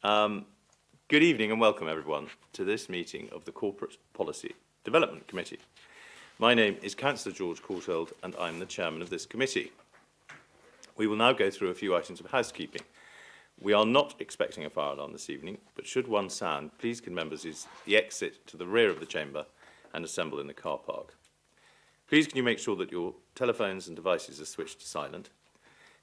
Good evening and welcome everyone to this meeting of the Corporate Policy Development Committee. My name is Councillor George Courtauld and I'm the chairman of this committee. We will now go through a few items of housekeeping. We are not expecting a fire alarm this evening, but should one sound, please can members use the exit to the rear of the chamber and assemble in the car park. Please can you make sure that your telephones and devices are switched to silent.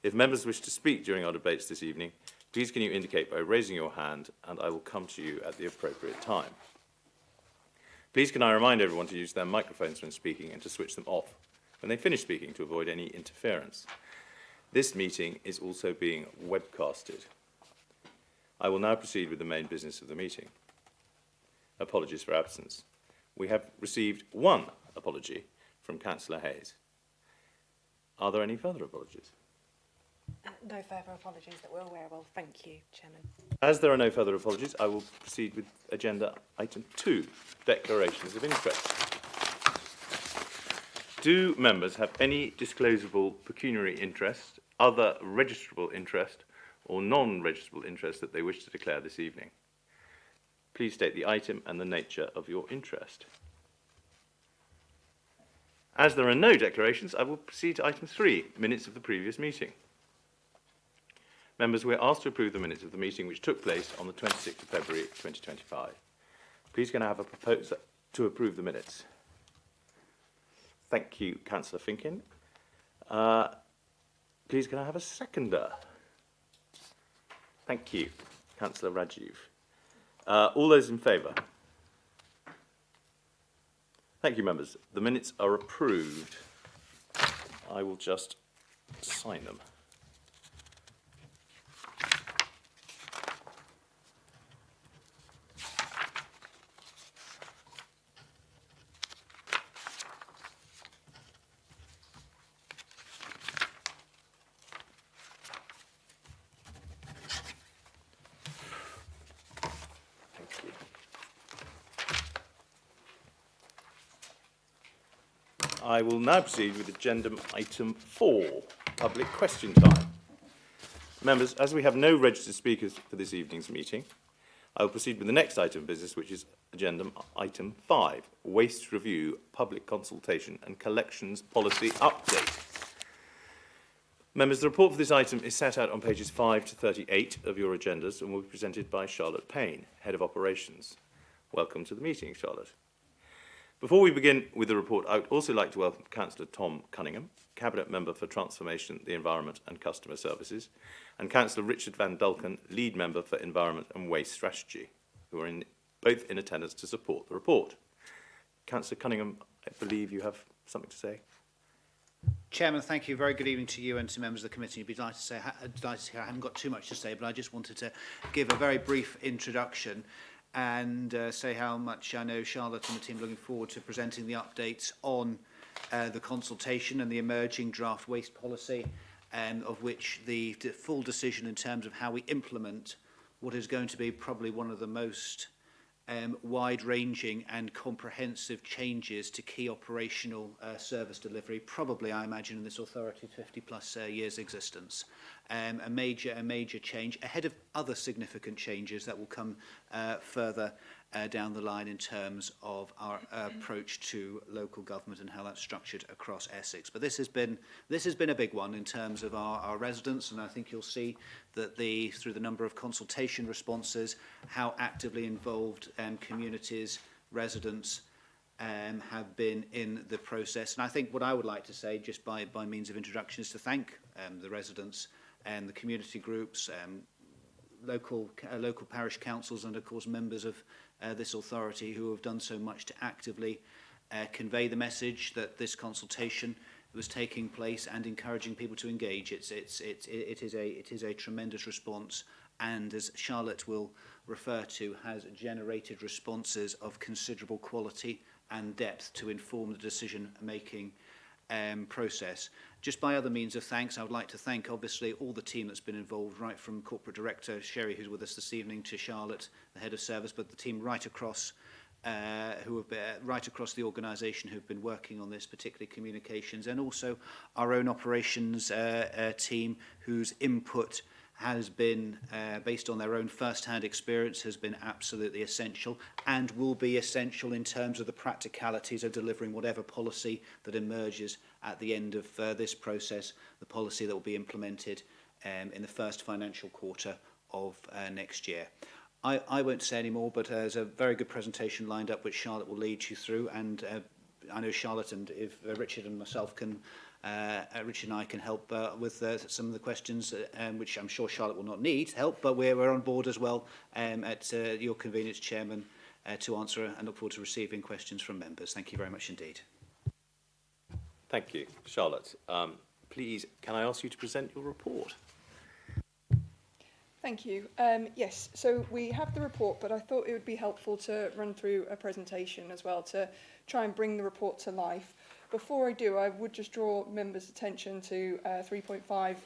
If members wish to speak during our debates this evening, please can you indicate by raising your hand and I will come to you at the appropriate time. Please can I remind everyone to use their microphones when speaking and to switch them off when they finish speaking to avoid any interference. This meeting is also being webcasted. I will now proceed with the main business of the meeting. Apologies for absence. We have received one apology from Councillor Hayes. Are there any further apologies? No further apologies that we're aware of. Thank you, Chairman. As there are no further apologies, I will proceed with agenda item 2, declarations of interest. Do members have any disclosable pecuniary interest, other registrable interest, or non-registrable interest that they wish to declare this evening? Please state the item and the nature of your interest. As there are no declarations, I will proceed to item 3, minutes of the previous meeting. Members, we are asked to approve the minutes of the meeting which took place on the 26th of February 2025. Please can I have a proposer to approve the minutes? Thank you, Councillor Finkin. Please can I have a seconder? Thank you, Councillor Rajiv. All those in favour? Thank you, members. The minutes are approved. I will just sign them. I will now proceed with agenda item 4, public question time. Members, as we have no registered speakers for this evening's meeting, I will proceed with the next item of business, which is agenda item 5, waste review, public consultation and collections policy update. Members, the report for this item is set out on pages 5 to 38 of your agendas and will be presented by Charlotte Payne, Head of Operations. Welcome to the meeting, Charlotte. Before we begin with the report, I would also like to welcome Councillor Tom Cunningham, Cabinet Member for Transformation, the Environment and Customer Services, and Councillor Richard Van Dulken, Lead Member for Environment and Waste Strategy, who are both in attendance to support the report. Councillor Cunningham, I believe you have something to say. Chairman, thank you. Very good evening to you and to members of the committee. You'd be delighted to say I haven't got too much to say, but I just wanted to give a very brief introduction and say how much I know Charlotte and the team are looking forward to presenting the updates on the consultation and the emerging draft waste policy, of which the full decision in terms of how we implement what is going to be probably one of the most wide-ranging and comprehensive changes to key operational service delivery, probably, I imagine, in this authority's 50-plus years' existence. A major change ahead of other significant changes that will come further down the line in terms of our approach to local government and how that's structured across Essex. But this has been a big one in terms of our residents, and I think you'll see that through the number of consultation responses, how actively involved communities, residents have been in the process. And I think what I would like to say, just by means of introduction, is to thank the residents and the community groups, local parish councils, and of course members of this authority who have done so much to actively convey the message that this consultation was taking place and encouraging people to engage. It is a tremendous response, and as Charlotte will refer to, has generated responses of considerable quality and depth to inform the decision-making process. Just by other means of thanks, I would like to thank obviously all the team that's been involved, right from Corporate Director Sherry, who's with us this evening, to Charlotte, the Head of Service, but the team right across right across the organisation who've been working on this, particularly communications, and also our own operations team whose input has been, based on their own first-hand experience, has been absolutely essential and will be essential in terms of the practicalities of delivering whatever policy that emerges at the end of this process, the policy that will be implemented in the first financial quarter of next year. I won't say any more, but there's a very good presentation lined up which Charlotte will lead you through, and I know Charlotte, and if Richard and myself can, Richard and I can help with some of the questions, which I'm sure Charlotte will not need help, but we're on board as well at your convenience, Chairman, to answer and look forward to receiving questions from members. Thank you very much indeed. Thank you, Charlotte. Please, can I ask you to present your report? Thank you. Yes, so we have the report, but I thought it would be helpful to run through a presentation as well to try and bring the report to life. Before I do, I would just draw members' attention to 3.5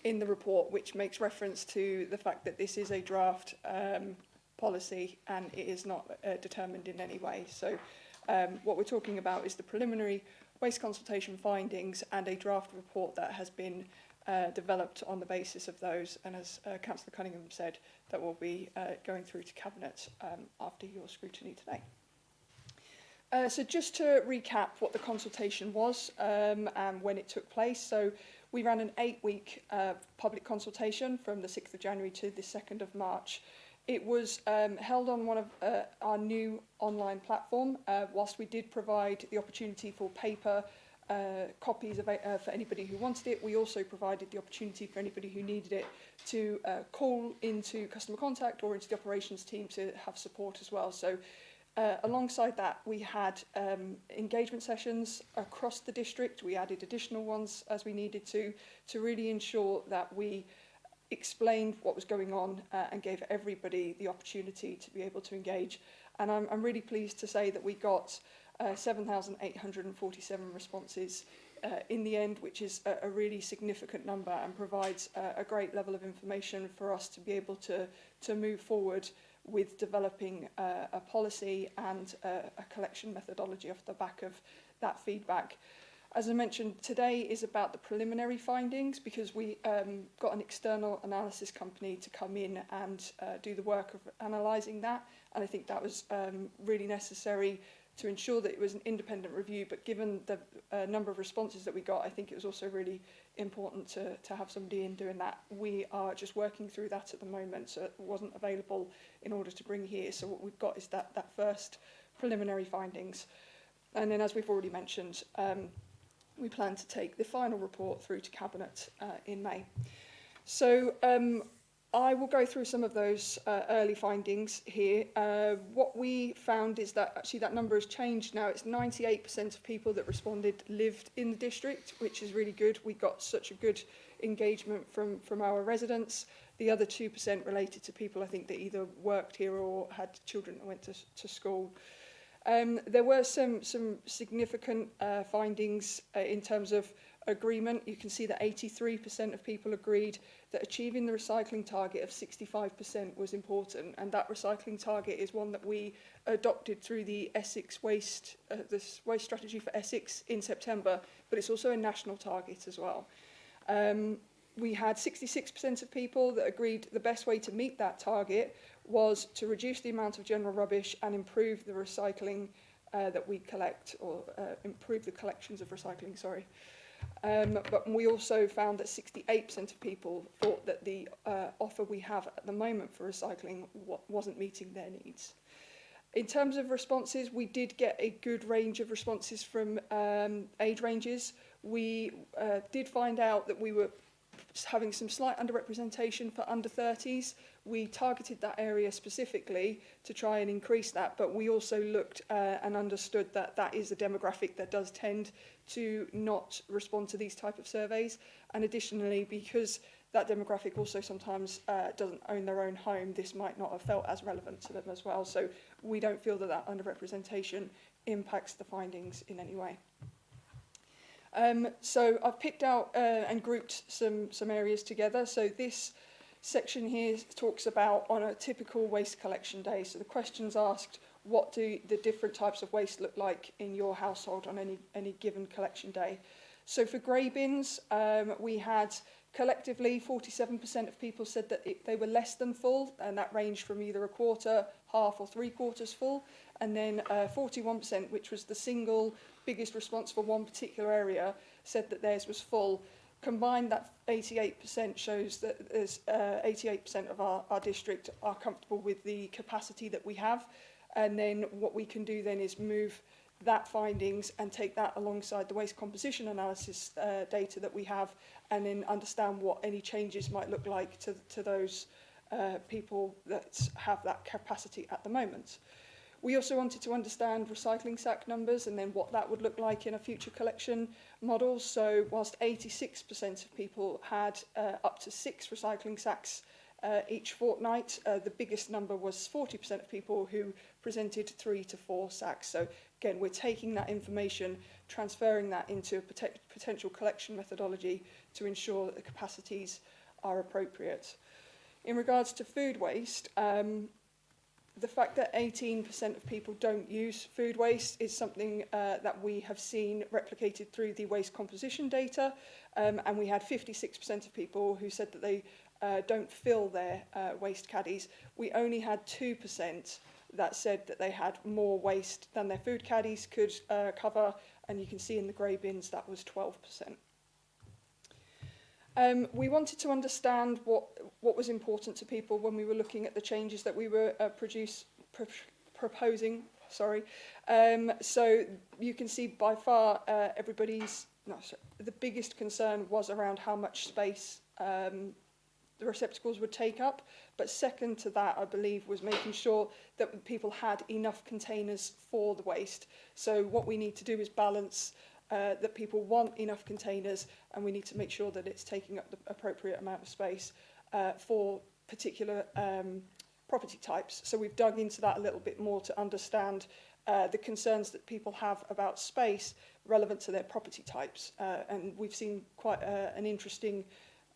in the report, which makes reference to the fact that this is a draft policy and it is not determined in any way. So what we're talking about is the preliminary waste consultation findings and a draft report that has been developed on the basis of those, and as Councillor Cunningham said, that will be going through to Cabinet after your scrutiny today. So just to recap what the consultation was and when it took place. So we ran an 8-week public consultation from the 6th of January to the 2nd of March. It was held on one of our new online platform. Whilst we did provide the opportunity for paper copies of, for anybody who wanted it, we also provided the opportunity for anybody who needed it to call into customer contact or into the operations team to have support as well. So alongside that, we had engagement sessions across the district. We added additional ones as we needed to really ensure that we explained what was going on and gave everybody the opportunity to be able to engage. And I'm really pleased to say that we got 7,847 responses in the end, which is a really significant number and provides a great level of information for us to be able to move forward with developing a policy and a collection methodology off the back of that feedback. As I mentioned, today is about the preliminary findings because we got an external analysis company to come in and do the work of analysing that, and I think that was really necessary to ensure that it was an independent review, but given the number of responses that we got, I think it was also really important to have somebody in doing that. We are just working through that at the moment, so it wasn't available in order to bring here. So what we've got is that first preliminary findings. And then, as we've already mentioned, we plan to take the final report through to Cabinet in May. So I will go through some of those early findings here. What we found is that actually that number has changed now. It's 98% of people that responded lived in the district, which is really good. We got such a good engagement from our residents. The other 2% related to people, I think, that either worked here or had children that went to school. There were some significant findings in terms of agreement. You can see that 83% of people agreed that achieving the recycling target of 65% was important, and that recycling target is one that we adopted through the Essex waste strategy for Essex in September, but it's also a national target as well. We had 66% of people that agreed the best way to meet that target was to reduce the amount of general rubbish and improve the recycling that we collect, or improve the collections of recycling, sorry. But we also found that 68% of people thought that the offer we have at the moment for recycling wasn't meeting their needs. In terms of responses, we did get a good range of responses from age ranges. We did find out that we were having some slight underrepresentation for under 30s. We targeted that area specifically to try and increase that, but we also looked and understood that that is a demographic that does tend to not respond to these type of surveys. And additionally, because that demographic also sometimes doesn't own their own home, this might not have felt as relevant to them as well. So we don't feel that that underrepresentation impacts the findings in any way. So I've picked out and grouped some areas together. So this section here talks about on a typical waste collection day. So the questions asked, what do the different types of waste look like in your household on any given collection day? So for grey bins, we had collectively 47% of people said that they were less than full, and that ranged from either a quarter, half or 3/4 full. And then 41%, which was the single biggest response for one particular area, said that theirs was full. Combined, that 88% shows that there's 88% of our district are comfortable with the capacity that we have. And then what we can do then is move that findings and take that alongside the waste composition analysis data that we have, and then understand what any changes might look like to those people that have that capacity at the moment. We also wanted to understand recycling sack numbers and then what that would look like in a future collection model. So whilst 86% of people had up to 6 recycling sacks each fortnight, the biggest number was 40% of people who presented 3 to 4 sacks. So again, we're taking that information, transferring that into a potential collection methodology to ensure that the capacities are appropriate. In regards to food waste, the fact that 18% of people don't use food waste is something that we have seen replicated through the waste composition data, and we had 56% of people who said that they don't fill their waste caddies. We only had 2% that said that they had more waste than their food caddies could cover, and you can see in the grey bins that was 12%. We wanted to understand what was important to people when we were looking at the changes that we were proposing. So you can see by far the biggest concern was around how much space the receptacles would take up. But second to that, I believe, was making sure that people had enough containers for the waste. So what we need to do is balance that people want enough containers, and we need to make sure that it's taking up the appropriate amount of space for particular property types. So we've dug into that a little bit more to understand the concerns that people have about space relevant to their property types. And we've seen quite an interesting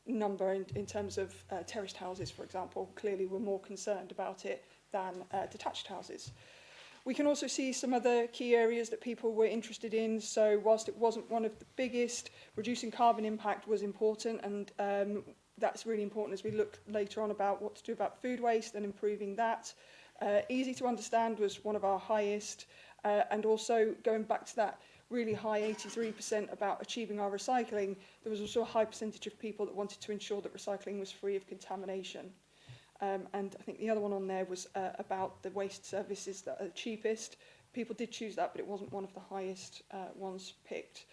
number in terms of terraced houses, for example. Clearly we're more concerned about it than detached houses. We can also see some other key areas that people were interested in. So whilst it wasn't one of the biggest, reducing carbon impact was important, and that's really important as we look later on about what to do about food waste and improving that. Easy to understand was one of our highest, and also going back to that really high 83% about achieving our recycling, there was also a high percentage of people that wanted to ensure that recycling was free of contamination. And I think the other one on there was about the waste services that are the cheapest. People did choose that, but it wasn't one of the highest ones picked.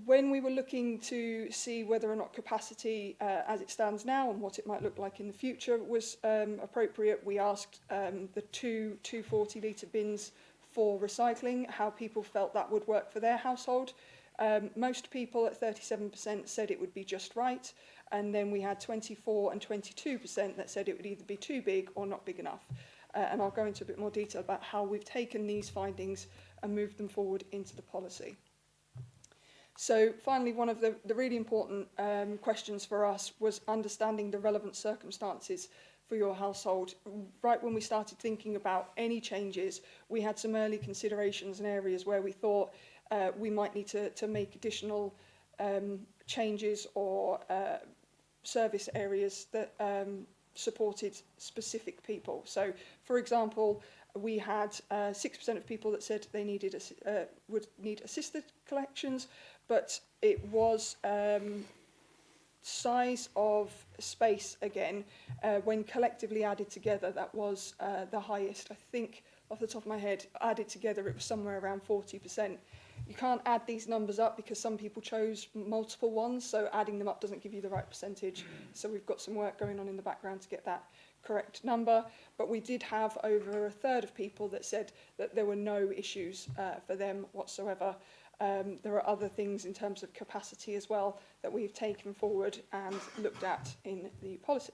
When we were looking to see whether or not capacity as it stands now and what it might look like in the future was appropriate, we asked the 240 litre bins for recycling, how people felt that would work for their household. Most people at 37% said it would be just right. And then we had 24 and 22% that said it would either be too big or not big enough. And I'll go into a bit more detail about how we've taken these findings and moved them forward into the policy. So finally, one of the really important questions for us was understanding the relevant circumstances for your household. Right when we started thinking about any changes, we had some early considerations and areas where we thought we might need to make additional changes or service areas that supported specific people. So, for example, we had 6% of people that said they needed would need assisted collections, but it was size of space again. When collectively added together, that was the highest. I think, off the top of my head, added together, it was somewhere around 40%. You can't add these numbers up because some people chose multiple ones, so adding them up doesn't give you the right percentage. So we've got some work going on in the background to get that correct number. But we did have over a third of people that said that there were no issues for them whatsoever. There are other things in terms of capacity as well that we've taken forward and looked at in the policy.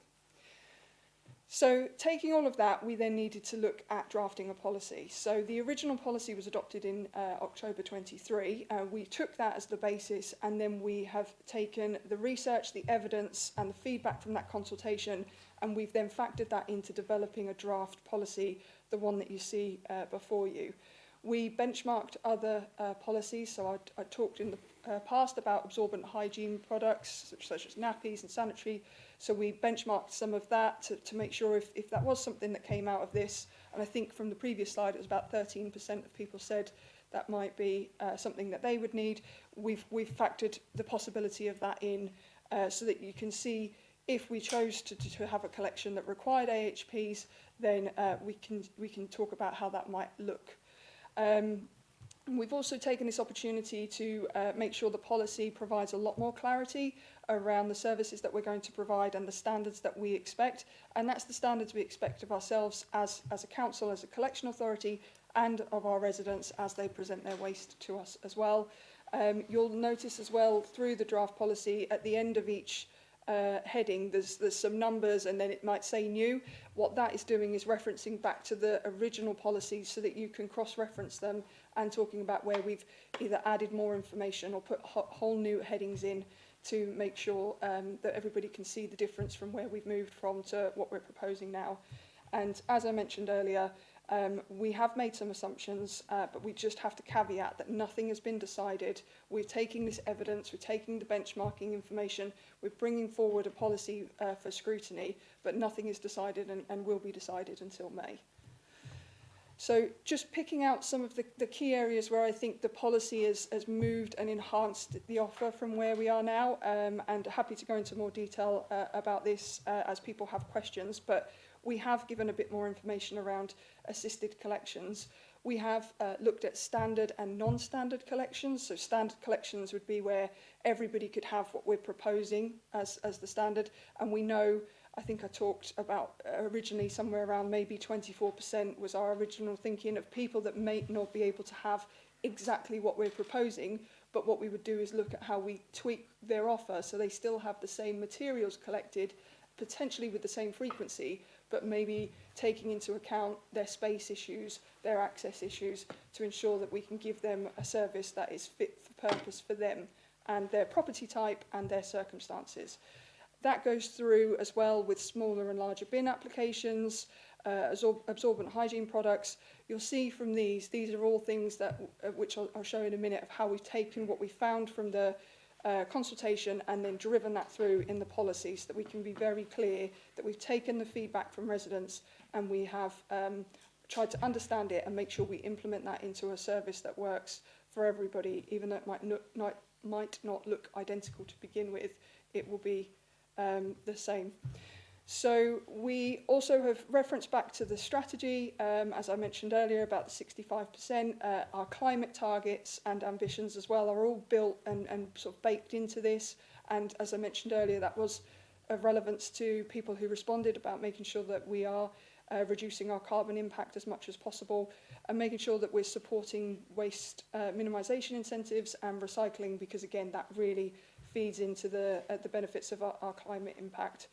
So taking all of that, we then needed to look at drafting a policy. So the original policy was adopted in October 23. We took that as the basis, and then we have taken the research, the evidence, and the feedback from that consultation, and we've then factored that into developing a draft policy, the one that you see before you. We benchmarked other policies, so I talked in the past about absorbent hygiene products such as nappies and sanitary. So we benchmarked some of that to make sure if that was something that came out of this. And I think from the previous slide, it was about 13% of people said that might be something that they would need. We've factored the possibility of that in so that you can see if we chose to have a collection that required AHPs, then we can talk about how that might look. We've also taken this opportunity to make sure the policy provides a lot more clarity around the services that we're going to provide and the standards that we expect. And that's the standards we expect of ourselves as a council, as a collection authority, and of our residents as they present their waste to us as well. You'll notice as well through the draft policy at the end of each heading, there's some numbers and then it might say new. What that is doing is referencing back to the original policies so that you can cross-reference them and talking about where we've either added more information or put whole new headings in to make sure that everybody can see the difference from where we've moved from to what we're proposing now. And as I mentioned earlier, we have made some assumptions, but we just have to caveat that nothing has been decided. We're taking this evidence, we're taking the benchmarking information, we're bringing forward a policy for scrutiny, but nothing is decided and will be decided until May. So just picking out some of the key areas where I think the policy has moved and enhanced the offer from where we are now, and happy to go into more detail about this as people have questions, but we have given a bit more information around assisted collections. We have looked at standard and non-standard collections. So standard collections would be where everybody could have what we're proposing as the standard. And we know, I think I talked about originally somewhere around maybe 24% was our original thinking of people that may not be able to have exactly what we're proposing. But what we would do is look at how we tweak their offer so they still have the same materials collected, potentially with the same frequency, but maybe taking into account their space issues, their access issues, to ensure that we can give them a service that is fit for purpose for them and their property type and their circumstances. That goes through as well with smaller and larger bin applications, absorbent hygiene products. You'll see from these are all things that which I'll show in a minute of how we've taken what we found from the consultation and then driven that through in the policy so that we can be very clear that we've taken the feedback from residents and we have tried to understand it and make sure we implement that into a service that works for everybody, even though it might not look identical to begin with, it will be the same. So we also have referenced back to the strategy, as I mentioned earlier, about the 65%. Our climate targets and ambitions as well are all built and sort of baked into this. And as I mentioned earlier, that was of relevance to people who responded about making sure that we are reducing our carbon impact as much as possible and making sure that we're supporting waste minimisation incentives and recycling, because again, that really feeds into the benefits of our climate impact.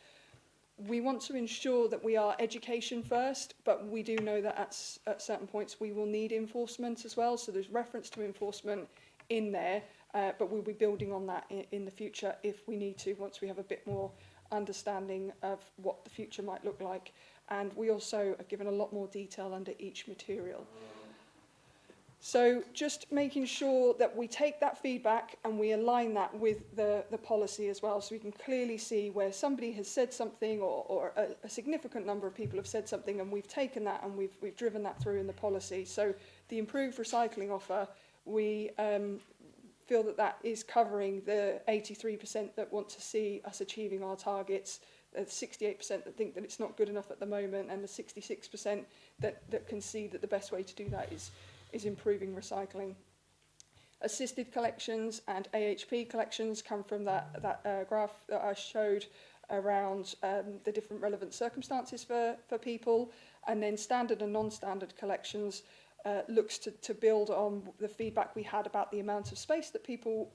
We want to ensure that we are education first, but we do know that at certain points we will need enforcement as well. So there's reference to enforcement in there, but we'll be building on that in the future if we need to, once we have a bit more understanding of what the future might look like. And we also have given a lot more detail under each material. So just making sure that we take that feedback and we align that with the policy as well, so we can clearly see where somebody has said something or a significant number of people have said something, and we've taken that and we've driven that through in the policy. So the improved recycling offer, we feel that is covering the 83% that want to see us achieving our targets, the 68% that think that it's not good enough at the moment, and the 66% that can see that the best way to do that is improving recycling. Assisted collections and AHP collections come from that graph that I showed around the different relevant circumstances for people, and then standard and non-standard collections looks to build on the feedback we had about the amount of space that people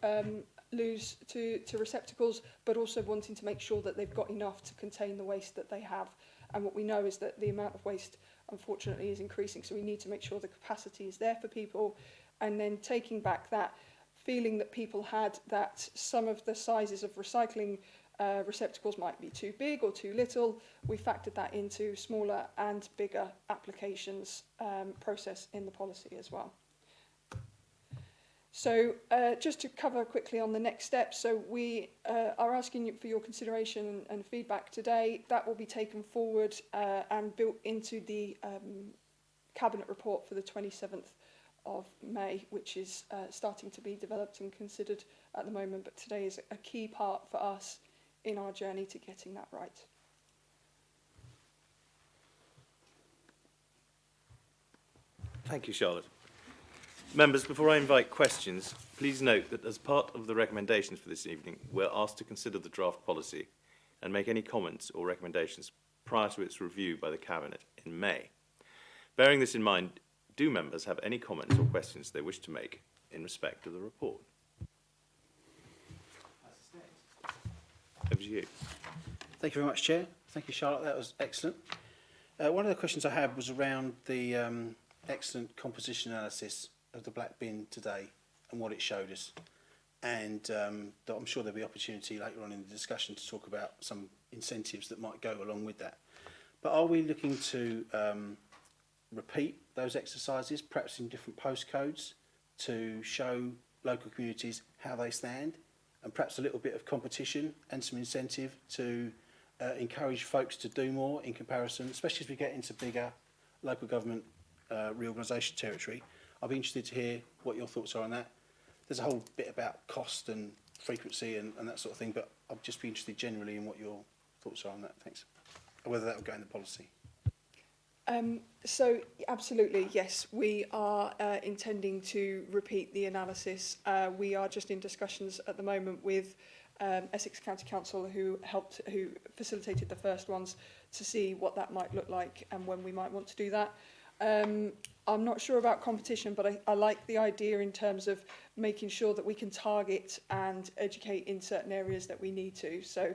lose to receptacles, but also wanting to make sure that they've got enough to contain the waste that they have. And what we know is that the amount of waste, unfortunately, is increasing, so we need to make sure the capacity is there for people. And then taking back that feeling that people had that some of the sizes of recycling receptacles might be too big or too little, we factored that into smaller and bigger applications process in the policy as well. So just to cover quickly on the next steps, so we are asking you for your consideration and feedback today. That will be taken forward and built into the Cabinet report for the 27th of May, which is starting to be developed and considered at the moment, but today is a key part for us in our journey to getting that right. Thank you, Charlotte. Members, before I invite questions, please note that as part of the recommendations for this evening, we're asked to consider the draft policy and make any comments or recommendations prior to its review by the Cabinet in May. Bearing this in mind, do members have any comments or questions they wish to make in respect of the report? Over to you. Thank you very much, Chair. Thank you, Charlotte. That was excellent. One of the questions I had was around the excellent composition analysis of the black bin today and what it showed us. And that I'm sure there'll be opportunity later on in the discussion to talk about some incentives that might go along with that. But are we looking to repeat those exercises, perhaps in different postcodes, to show local communities how they stand, and perhaps a little bit of competition and some incentive to encourage folks to do more in comparison, especially as we get into bigger local government reorganisation territory? I'll be interested to hear what your thoughts are on that. There's a whole bit about cost and frequency and that sort of thing, but I'll just be interested generally in what your thoughts are on that. Thanks. Or whether that will go in the policy. So absolutely, yes, we are intending to repeat the analysis. We are just in discussions at the moment with Essex County Council, who facilitated the first ones, to see what that might look like and when we might want to do that. I'm not sure about competition, but I like the idea in terms of making sure that we can target and educate in certain areas that we need to. So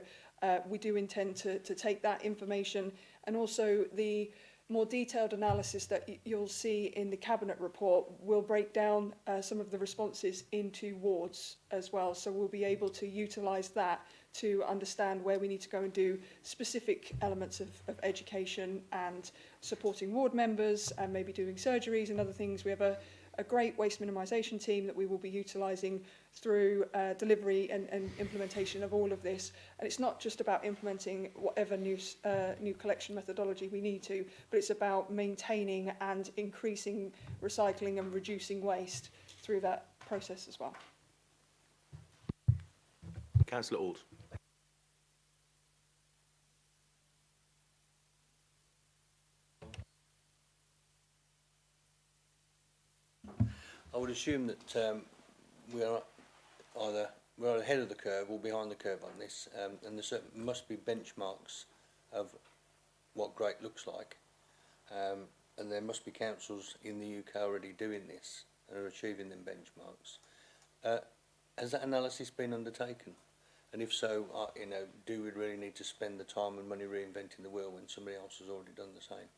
we do intend to take that information, and also the more detailed analysis that you'll see in the Cabinet report will break down some of the responses into wards as well. So we'll be able to utilise that to understand where we need to go and do specific elements of education and supporting ward members and maybe doing surgeries and other things. We have a great waste minimisation team that we will be utilising through delivery and implementation of all of this. And it's not just about implementing whatever new collection methodology we need to, but it's about maintaining and increasing recycling and reducing waste through that process as well. Councillor Auld. I would assume that we are either ahead of the curve or behind the curve on this, and there must be benchmarks of what great looks like, and there must be councils in the UK already doing this and are achieving them benchmarks. Has that analysis been undertaken? And if so, do we really need to spend the time and money reinventing the wheel when somebody else has already done the same?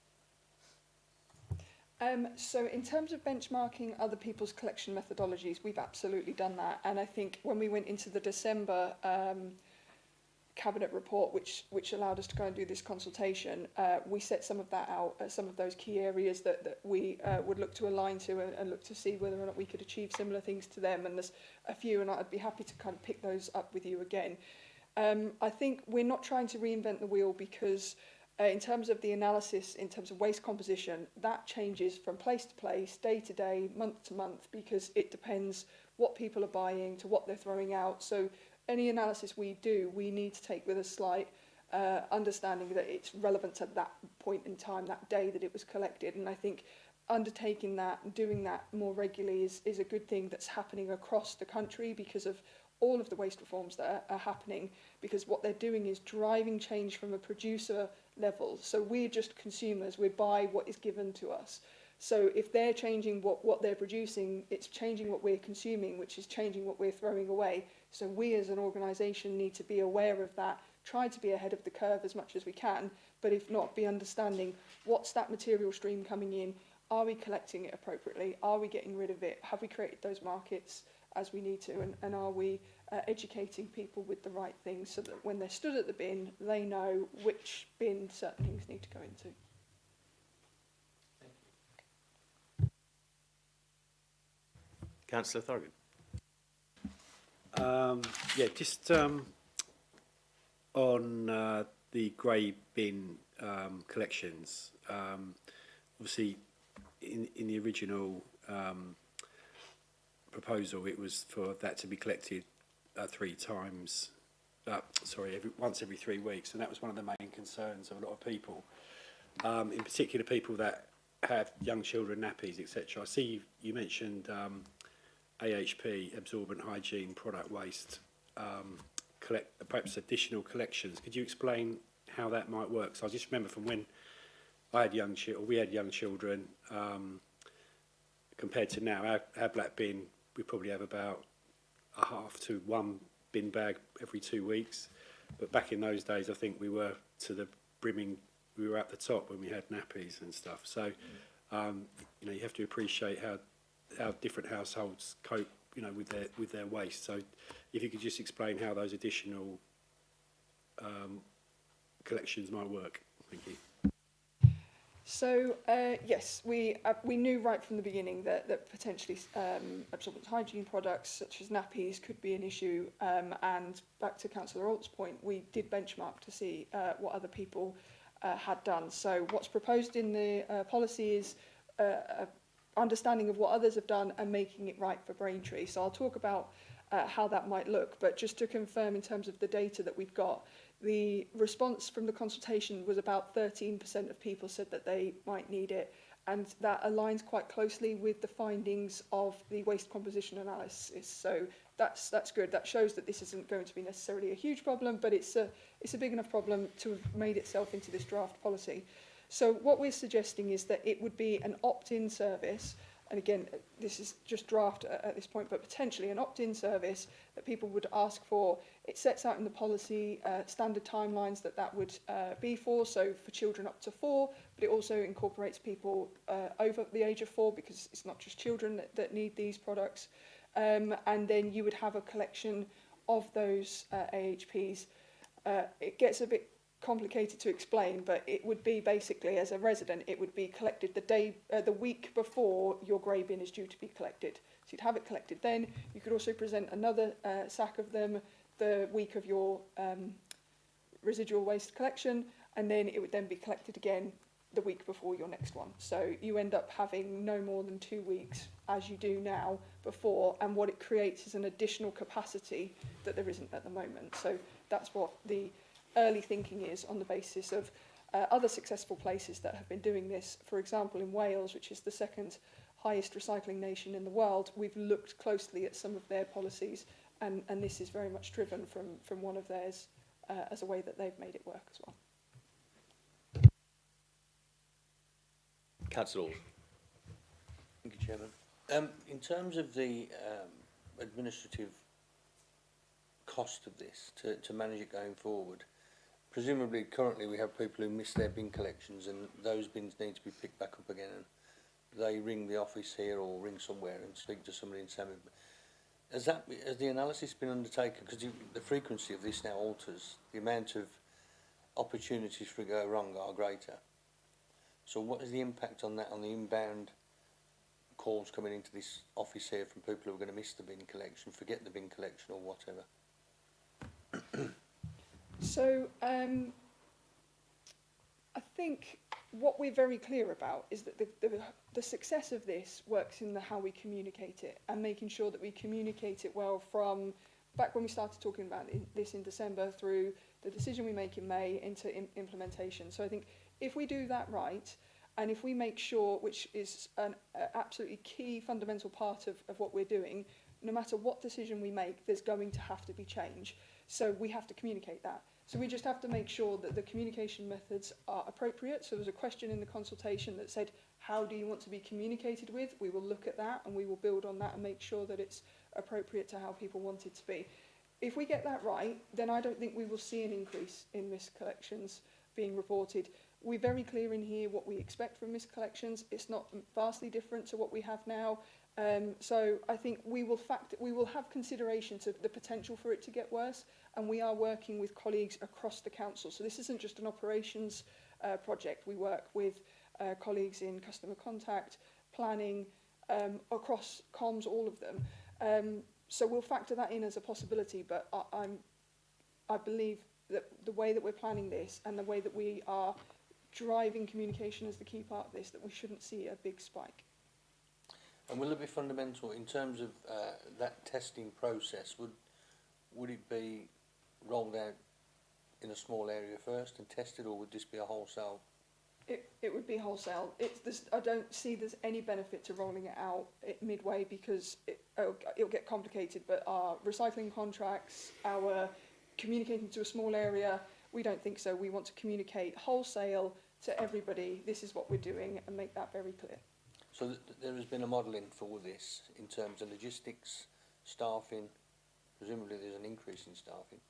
So in terms of benchmarking other people's collection methodologies, we've absolutely done that. And I think when we went into the December Cabinet report, which allowed us to go and do this consultation, we set some of that out, some of those key areas that we would look to align to and look to see whether or not we could achieve similar things to them. And there's a few, and I'd be happy to kind of pick those up with you again. I think we're not trying to reinvent the wheel, because in terms of the analysis, in terms of waste composition, that changes from place to place, day to day, month to month, because it depends what people are buying to what they're throwing out. So any analysis we do, we need to take with a slight understanding that it's relevant at that point in time, that day that it was collected. And I think undertaking that, doing that more regularly is a good thing that's happening across the country because of all of the waste reforms that are happening, because what they're doing is driving change from a producer level. So we're just consumers, we buy what is given to us. So if they're changing what they're producing, it's changing what we're consuming, which is changing what we're throwing away. So we as an organisation need to be aware of that, try to be ahead of the curve as much as we can, but if not, be understanding what's that material stream coming in, are we collecting it appropriately, are we getting rid of it, have we created those markets as we need to, and are we educating people with the right things so that when they're stood at the bin, they know which bin certain things need to go into. Councillor Thurgood. Yeah, just on the grey bin collections. Obviously, in the original proposal, it was for that to be collected 3 times. Once every 3 weeks, and that was one of the main concerns of a lot of people. In particular, people that have young children, nappies, etc. I see you mentioned AHP, absorbent hygiene product waste, perhaps additional collections. Could you explain how that might work? So I just remember from when we had young children, compared to now, our black bin, we probably have about a half to 1 bin bag every 2 weeks. But back in those days, I think we were to the brimming. We were at the top when we had nappies and stuff. So, you have to appreciate how different households cope, with their waste. So, if you could just explain how those additional collections might work. Thank you. So yes, we knew right from the beginning that potentially absorbent hygiene products such as nappies could be an issue. And back to Councillor Alt's point, we did benchmark to see what other people had done. So what's proposed in the policy is understanding of what others have done and making it right for Braintree. So I'll talk about how that might look, but just to confirm in terms of the data that we've got, the response from the consultation was about 13% of people said that they might need it, and that aligns quite closely with the findings of the waste composition analysis. So that's good. That shows that this isn't going to be necessarily a huge problem, but it's a big enough problem to have made itself into this draft policy. So what we're suggesting is that it would be an opt-in service. And again, this is just draft at this point, but potentially an opt-in service that people would ask for. It sets out in the policy standard timelines that would be for, so for children up to 4, but it also incorporates people over the age of 4, because it's not just children that need these products. And then you would have a collection of those AHPs. It gets a bit complicated to explain, but it would be basically, as a resident, it would be collected the week before your grey bin is due to be collected. So you'd have it collected then. You could also present another sack of them the week of your residual waste collection, and then it would then be collected again the week before your next one. So you end up having no more than 2 weeks, as you do now, before, and what it creates is an additional capacity that there isn't at the moment. So that's what the early thinking is on the basis of other successful places that have been doing this. For example, in Wales, which is the 2nd highest recycling nation in the world, we've looked closely at some of their policies, and this is very much driven from one of theirs as a way that they've made it work as well. Councillor Hall. Thank you, Chairman. In terms of the administrative cost of this to manage it going forward, presumably currently we have people who miss their bin collections, and those bins need to be picked back up again, and they ring the office here or ring somewhere and speak to somebody in Samuel. Has the analysis been undertaken? Because the frequency of this now alters. The amount of opportunities for it to go wrong are greater. So what is the impact on that, on the inbound calls coming into this office here from people who are going to miss the bin collection, forget the bin collection or whatever? So I think what we're very clear about is that the success of this works in how we communicate it, and making sure that we communicate it well from back when we started talking about this in December through the decision we make in May into implementation. So I think if we do that right, and if we make sure, which is an absolutely key fundamental part of what we're doing, no matter what decision we make, there's going to have to be change. So we have to communicate that. So we just have to make sure that the communication methods are appropriate. So there's a question in the consultation that said, how do you want to be communicated with? We will look at that and we will build on that and make sure that it's appropriate to how people want it to be. If we get that right, then I don't think we will see an increase in missed collections being reported. We're very clear in here what we expect from missed collections. It's not vastly different to what we have now. So I think we will have consideration to the potential for it to get worse, and we are working with colleagues across the council. So this isn't just an operations project. We work with colleagues in customer contact, planning, across comms, all of them. So we'll factor that in as a possibility, but I believe that the way that we're planning this and the way that we are driving communication as the key part of this, that we shouldn't see a big spike. And will it be fundamental in terms of that testing process? Would it be rolled out in a small area first and tested, or would this be a wholesale? It would be wholesale. I don't see there's any benefit to rolling it out midway because it'll get complicated, but our recycling contracts, our communicating to a small area, we don't think so. We want to communicate wholesale to everybody. This is what we're doing and make that very clear. So there has been a modelling for all this in terms of logistics, staffing. Presumably there's an increase in staffing.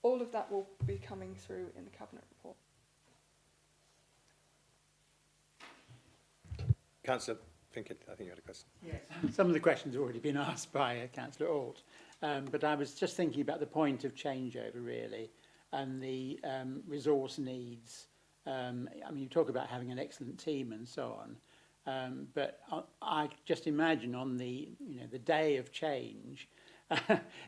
All of that will be coming through in the Cabinet report. Councillor Pinkett, I think you had a question. Yes, some of the questions have already been asked by Councillor Alt, but I was just thinking about the point of changeover really, and the resource needs. I mean, you talk about having an excellent team and so on, but I just imagine on the day of change,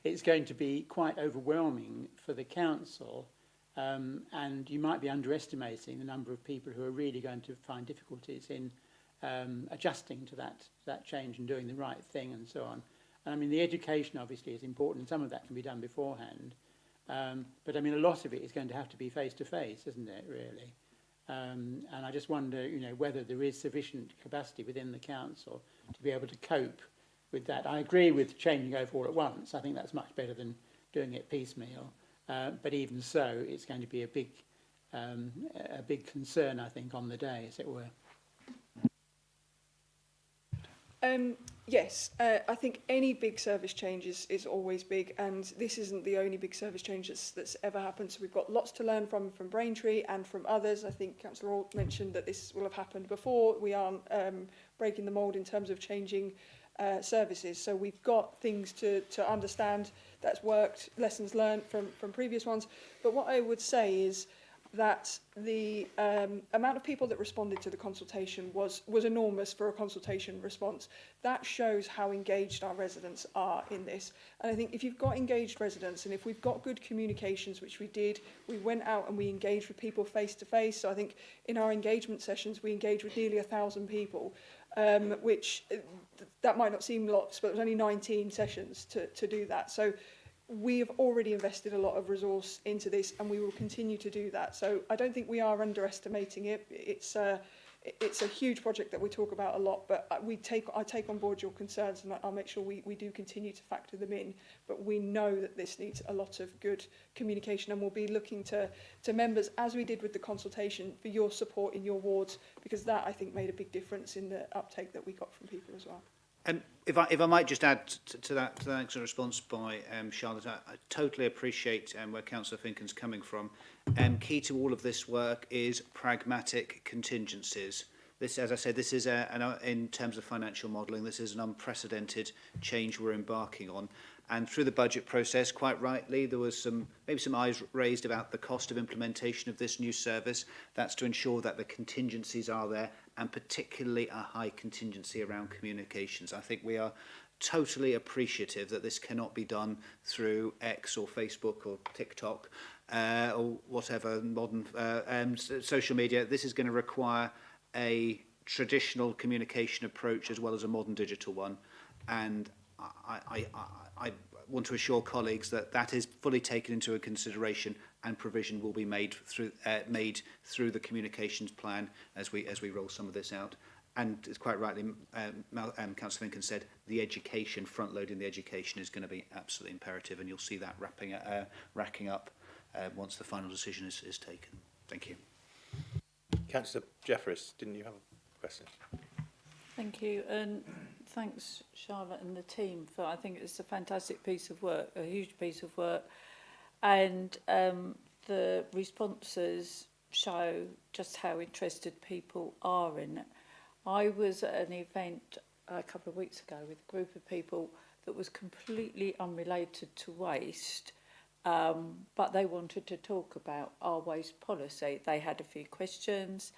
it's going to be quite overwhelming for the council, and you might be underestimating the number of people who are really going to find difficulties in adjusting to that change and doing the right thing and so on. And I mean, the education obviously is important. Some of that can be done beforehand. But I mean, a lot of it is going to have to be face-to-face, isn't it, really? And I just wonder, whether there is sufficient capacity within the council to be able to cope with that. I agree with changing over all at once. I think that's much better than doing it piecemeal. But even so, it's going to be a big concern, I think, on the day, as it were. Yes, I think any big service change is always big, and this isn't the only big service change that's ever happened. So we've got lots to learn from Braintree and from others. I think Councillor Alt mentioned that this will have happened before. We aren't breaking the mould in terms of changing services. So we've got things to understand that's worked, lessons learned from previous ones. But what I would say is that the amount of people that responded to the consultation was enormous for a consultation response. That shows how engaged our residents are in this. And I think if you've got engaged residents and if we've got good communications, which we did, we went out and we engaged with people face to face. So I think in our engagement sessions, we engaged with nearly 1,000 people, which that might not seem lots, but it was only 19 sessions to do that. So we have already invested a lot of resource into this and we will continue to do that. So I don't think we are underestimating it. It's a huge project that we talk about a lot, but I take on board your concerns and I'll make sure we do continue to factor them in. But we know that this needs a lot of good communication and we'll be looking to members, as we did with the consultation, for your support in your wards, because that, I think, made a big difference in the uptake that we got from people as well. If I might just add to that excellent response by Charlotte, I totally appreciate where Councillor Finken's coming from. Key to all of this work is pragmatic contingencies. This, as I said, this is in terms of financial modelling, this is an unprecedented change we're embarking on. And through the budget process, quite rightly, there was maybe some eyes raised about the cost of implementation of this new service. That's to ensure that the contingencies are there, and particularly a high contingency around communications. I think we are totally appreciative that this cannot be done through X or Facebook or TikTok or whatever modern social media. This is going to require a traditional communication approach as well as a modern digital one. And I want to assure colleagues that that is fully taken into consideration and provision will be made through the communications plan as we roll some of this out. And it's quite rightly, Councillor Finken said, the education, front-loading the education is going to be absolutely imperative, and you'll see that racking up once the final decision is taken. Thank you. Councillor Jeffries, didn't you have a question? Thank you, and thanks Charlotte and the team for, I think it's a fantastic piece of work, a huge piece of work, and the responses show just how interested people are in it. I was at an event a couple of weeks ago with a group of people that was completely unrelated to waste, but they wanted to talk about our waste policy. They had a few questions,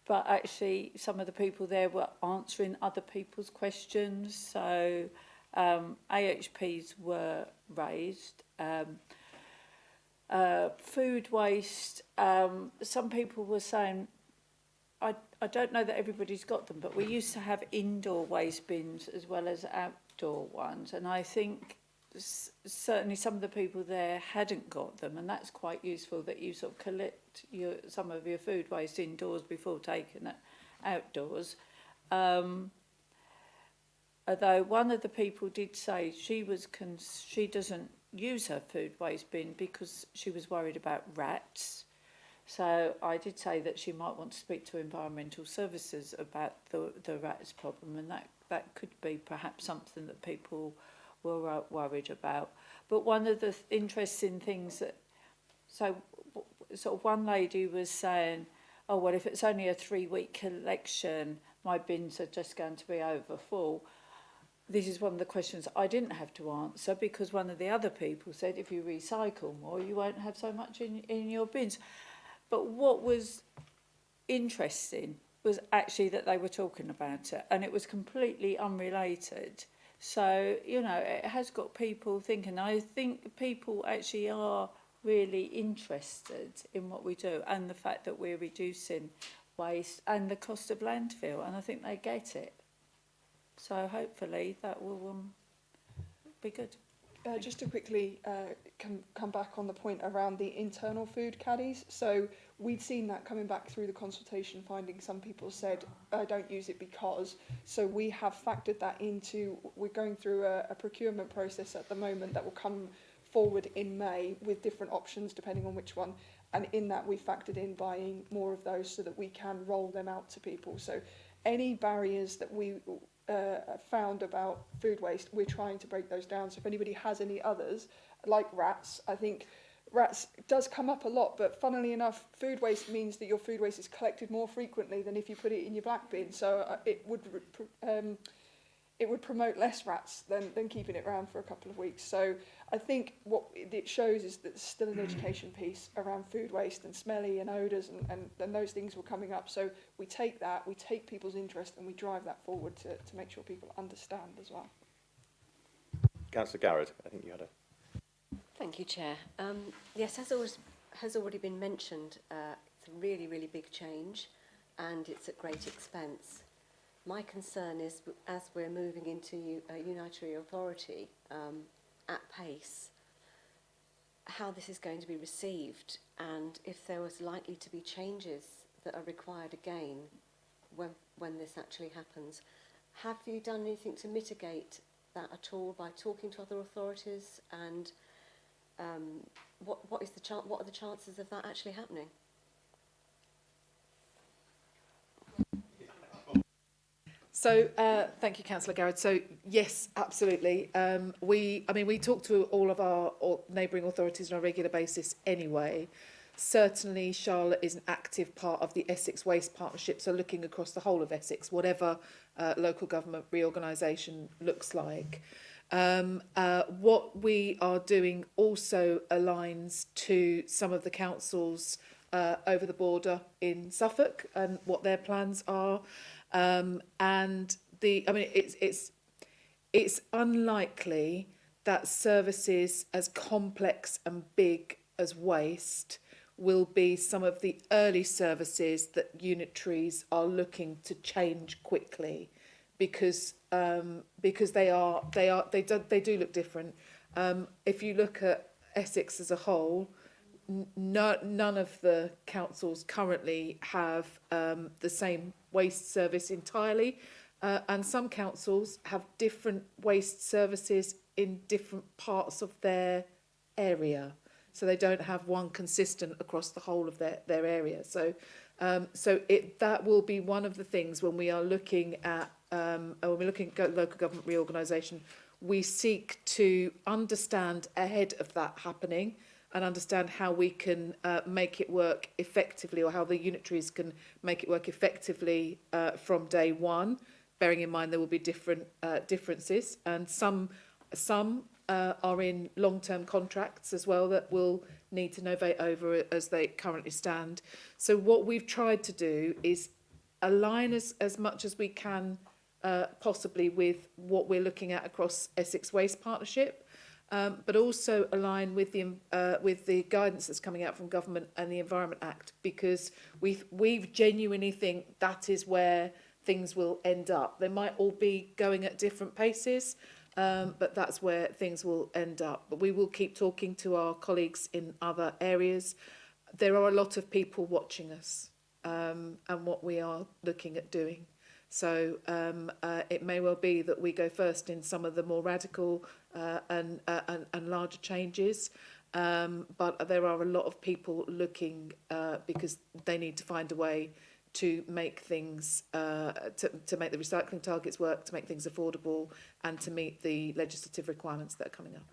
but actually some of the people there were answering other people's questions. So AHPs were raised. Food waste, some people were saying, I don't know that everybody's got them, but we used to have indoor waste bins as well as outdoor ones, and I think certainly some of the people there hadn't got them, and that's quite useful that you sort of collect some of your food waste indoors before taking it outdoors. Although one of the people did say she doesn't use her food waste bin because she was worried about rats. So I did say that she might want to speak to Environmental Services about the rats problem, and that could be perhaps something that people were worried about. But one of the interesting things that, so sort of one lady was saying, oh, well, if it's only a 3-week collection, my bins are just going to be over full. This is one of the questions I didn't have to answer, because one of the other people said if you recycle more, you won't have so much in your bins. But what was interesting was actually that they were talking about it, and it was completely unrelated. So, you know, it has got people thinking. I think people actually are really interested in what we do and the fact that we're reducing waste and the cost of landfill, and I think they get it. So hopefully that will be good. Just to quickly come back on the point around the internal food caddies. So we'd seen that coming back through the consultation findings. Some people said, I don't use it because. So we have factored that into, we're going through a procurement process at the moment that will come forward in May with different options depending on which one. And in that we factored in buying more of those so that we can roll them out to people. So any barriers that we found about food waste, we're trying to break those down. So if anybody has any others, like rats, I think rats does come up a lot, but funnily enough, food waste means that your food waste is collected more frequently than if you put it in your black bin. So it would promote less rats than keeping it around for a couple of weeks. So I think what it shows is that there's still an education piece around food waste and smelly and odours, and those things were coming up. So we take that, we take people's interest, and we drive that forward to make sure people understand as well. Councillor Garrett, I think you had a... Thank you, Chair. Yes, as has already been mentioned, it's a really, really big change, and it's at great expense. My concern is, as we're moving into a unitary authority at pace, how this is going to be received, and if there was likely to be changes that are required again when this actually happens. Have you done anything to mitigate that at all by talking to other authorities, and what are the chances of that actually happening? So, thank you, Councillor Garrett. So, yes, absolutely. We talk to all of our neighbouring authorities on a regular basis anyway. Certainly, Charlotte is an active part of the Essex Waste Partnership, so looking across the whole of Essex, whatever local government reorganisation looks like. What we are doing also aligns to some of the councils over the border in Suffolk and what their plans are. It's unlikely that services as complex and big as waste will be some of the early services that unitaries are looking to change quickly, because they do look different. If you look at Essex as a whole, none of the councils currently have the same waste service entirely, and some councils have different waste services in different parts of their area, so they don't have one consistent across the whole of their area. So that will be one of the things when we are looking at local government reorganisation. We seek to understand ahead of that happening and understand how we can make it work effectively, or how the unitaries can make it work effectively from day one, bearing in mind there will be different differences, and some are in long-term contracts as well that will need to novate over as they currently stand. So what we've tried to do is align as much as we can possibly with what we're looking at across Essex Waste Partnership, but also align with the guidance that's coming out from government and the Environment Act, because we genuinely think that is where things will end up. They might all be going at different paces, but that's where things will end up. But we will keep talking to our colleagues in other areas. There are a lot of people watching us and what we are looking at doing. So it may well be that we go first in some of the more radical and larger changes, but there are a lot of people looking because they need to find a way to make things, to make the recycling targets work, to make things affordable, and to meet the legislative requirements that are coming up.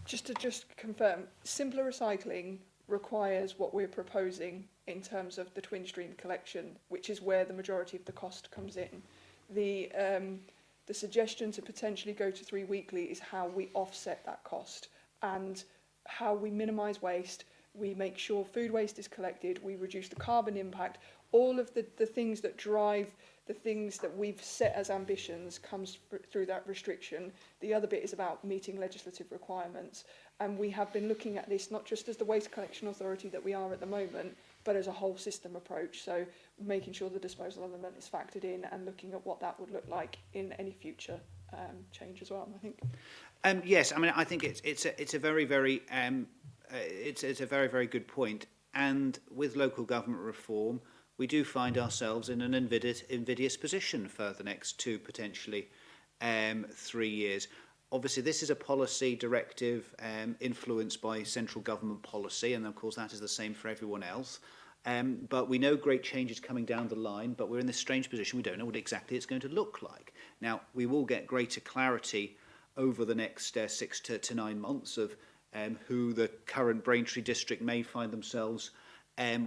Just to confirm, simpler recycling requires what we're proposing in terms of the twin stream collection, which is where the majority of the cost comes in. The suggestion to potentially go to 3 weekly is how we offset that cost and how we minimise waste. We make sure food waste is collected, we reduce the carbon impact, all of the things that drive the things that we've set as ambitions comes through that restriction. The other bit is about meeting legislative requirements. And we have been looking at this not just as the waste collection authority that we are at the moment, but as a whole system approach. So making sure the disposal element is factored in and looking at what that would look like in any future change as well, I think. Yes, I mean, I think it's a very very good point. And with local government reform, we do find ourselves in an invidious position for the next 2, potentially 3 years. Obviously, this is a policy directive influenced by central government policy, and of course that is the same for everyone else. But we know great change is coming down the line, but we're in this strange position. We don't know what exactly it's going to look like. Now, we will get greater clarity over the next 6 to 9 months of who the current Braintree district may find themselves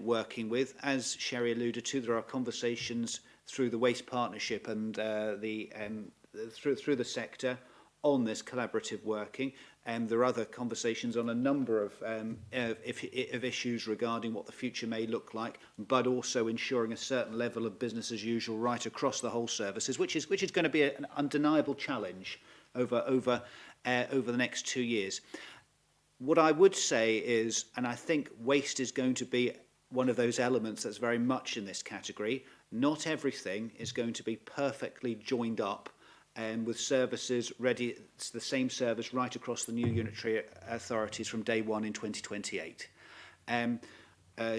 working with. As Sherry alluded to, there are conversations through the Waste Partnership and through the sector on this collaborative working. There are other conversations on a number of issues regarding what the future may look like, but also ensuring a certain level of business as usual right across the whole services, which is going to be an undeniable challenge over the next 2 years. What I would say is, and I think waste is going to be one of those elements that's very much in this category, not everything is going to be perfectly joined up with services ready. It's the same service right across the new unitary authorities from day one in 2028.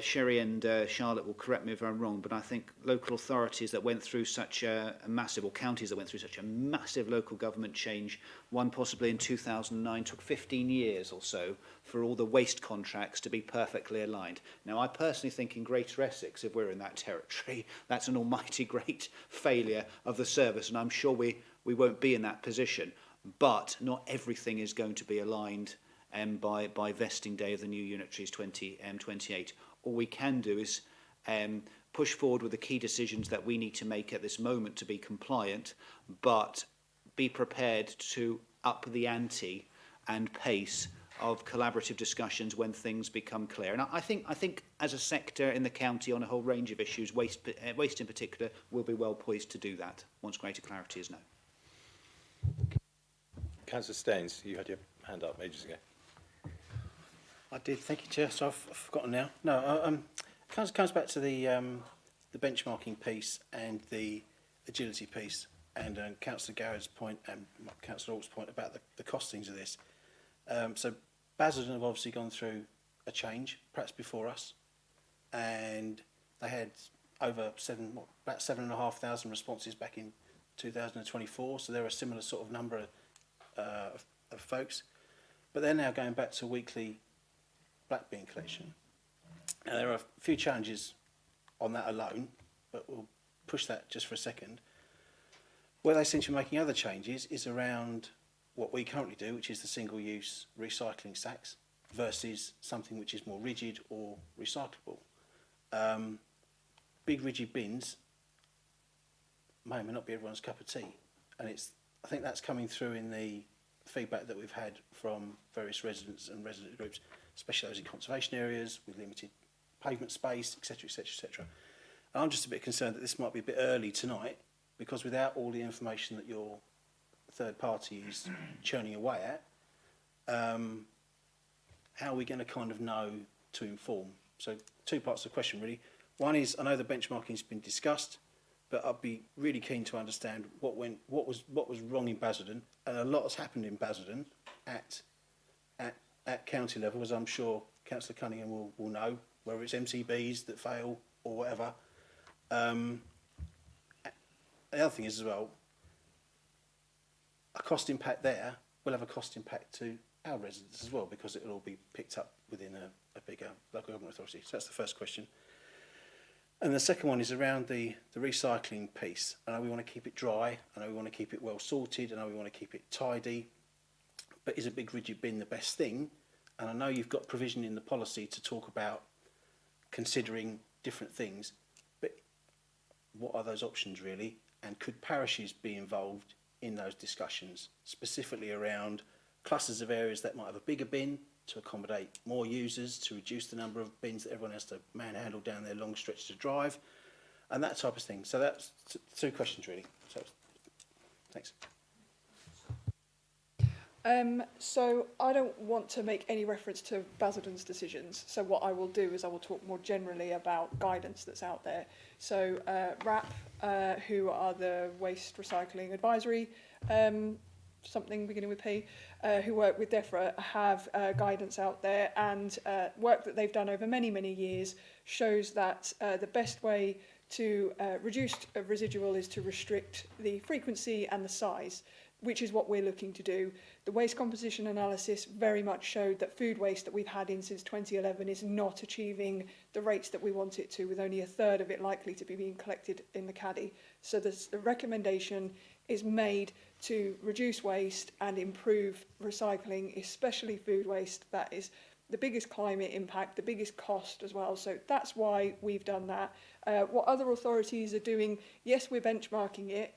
Sherry and Charlotte will correct me if I'm wrong, but I think local authorities that went through such a massive, or counties that went through such a massive local government change, one possibly in 2009, took 15 years or so for all the waste contracts to be perfectly aligned. Now, I personally think in Greater Essex, if we're in that territory, that's an almighty great failure of the service, and I'm sure we won't be in that position. But not everything is going to be aligned by vesting day of the new unitaries 2028. All we can do is push forward with the key decisions that we need to make at this moment to be compliant, but be prepared to up the ante and pace of collaborative discussions when things become clear. And I think as a sector in the county on a whole range of issues, waste in particular, will be well poised to do that once greater clarity is known. Councillor Staines, you had your hand up ages ago. I did, thank you, Chair. So I've forgotten now. No, comes back to the benchmarking piece and the agility piece, and Councillor Garrett's point and Councillor Ort's point about the costings of this. So Basildon have obviously gone through a change, perhaps before us, and they had about 7,500 responses back in 2024. So they're a similar sort of number of folks, but they're now going back to weekly black bin collection. Now, there are a few challenges on that alone, but we'll push that just for a second. Where they seem to be making other changes is around what we currently do, which is the single-use recycling sacks, versus something which is more rigid or recyclable. Big rigid bins may or may not be everyone's cup of tea, and I think that's coming through in the feedback that we've had from various residents and resident groups, especially those in conservation areas with limited pavement space, etc., etc., etc. I'm just a bit concerned that this might be a bit early tonight, because without all the information that your third party is churning away at, how are we going to kind of know to inform? So 2 parts of the question really. One is, I know the benchmarking's been discussed, but I'd be really keen to understand what was wrong in Basildon, and a lot has happened in Basildon at county level, as I'm sure Councillor Cunningham will know, whether it's MCBs that fail or whatever. The other thing is as well, a cost impact there will have a cost impact to our residents as well, because it will all be picked up within a bigger local government authority. So that's the first question. And the second one is around the recycling piece. I know we want to keep it dry, I know we want to keep it well sorted, I know we want to keep it tidy, but is a big rigid bin the best thing? And I know you've got provision in the policy to talk about considering different things, but what are those options really? And could parishes be involved in those discussions, specifically around clusters of areas that might have a bigger bin to accommodate more users, to reduce the number of bins that everyone has to manhandle down their long stretches of drive, and that type of thing. So that's 2 questions really. So, thanks. So I don't want to make any reference to Basildon's decisions. So what I will do is I will talk more generally about guidance that's out there. So RAP, who are the Waste Recycling Advisory, something beginning with P, who work with DEFRA, have guidance out there, and work that they've done over many, many years shows that the best way to reduce residual is to restrict the frequency and the size, which is what we're looking to do. The waste composition analysis very much showed that food waste that we've had in since 2011 is not achieving the rates that we want it to, with only a third of it likely to be being collected in the caddy. So the recommendation is made to reduce waste and improve recycling, especially food waste. That is the biggest climate impact, the biggest cost as well. So that's why we've done that. What other authorities are doing, yes, we're benchmarking it,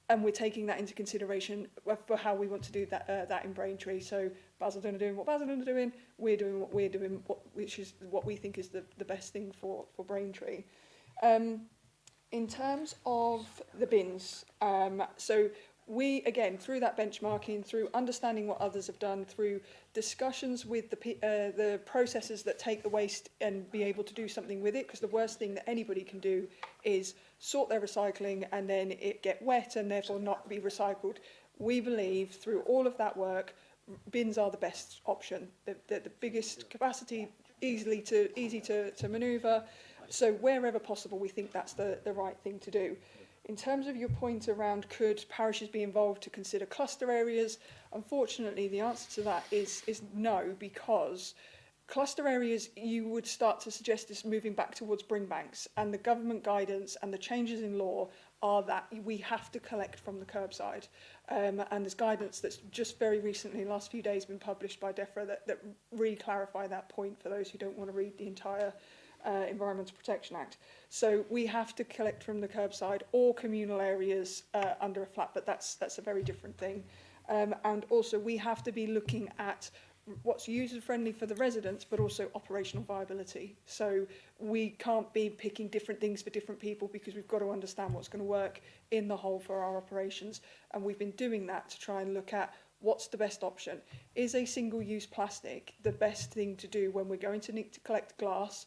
and we're taking that into consideration for how we want to do that in Braintree. So Basildon are doing what Basildon are doing, we're doing what we're doing, which is what we think is the best thing for Braintree. In terms of the bins, so we, again, through that benchmarking, through understanding what others have done, through discussions with the processors that take the waste and be able to do something with it, because the worst thing that anybody can do is sort their recycling and then it get wet and therefore not be recycled. We believe through all of that work, bins are the best option. The biggest capacity, easy to manoeuvre. So wherever possible, we think that's the right thing to do. In terms of your point around could parishes be involved to consider cluster areas, unfortunately the answer to that is no, because cluster areas, you would start to suggest is moving back towards bring banks, and the government guidance and the changes in law are that we have to collect from the curbside. And there's guidance that's just very recently, in the last few days, been published by DEFRA that really clarify that point for those who don't want to read the entire Environmental Protection Act. So we have to collect from the curbside or communal areas under a flat, but that's a very different thing. And also we have to be looking at what's user-friendly for the residents, but also operational viability. So we can't be picking different things for different people, because we've got to understand what's going to work in the whole for our operations. And we've been doing that to try and look at what's the best option. Is a single-use plastic the best thing to do when we're going to need to collect glass?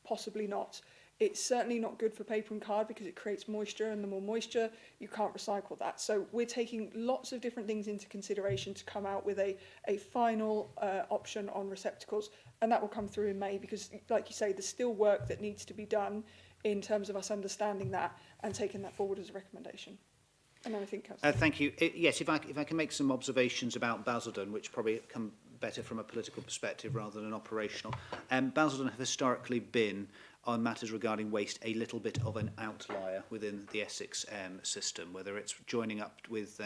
Possibly not. It's certainly not good for paper and card, because it creates moisture, and the more moisture, you can't recycle that. So we're taking lots of different things into consideration to come out with a final option on receptacles, and that will come through in May, because, like you say, there's still work that needs to be done in terms of us understanding that and taking that forward as a recommendation. And I think thank you. Yes, if I can make some observations about Basildon, which probably come better from a political perspective rather than an operational. Basildon have historically been, on matters regarding waste, a little bit of an outlier within the Essex system, whether it's joining up with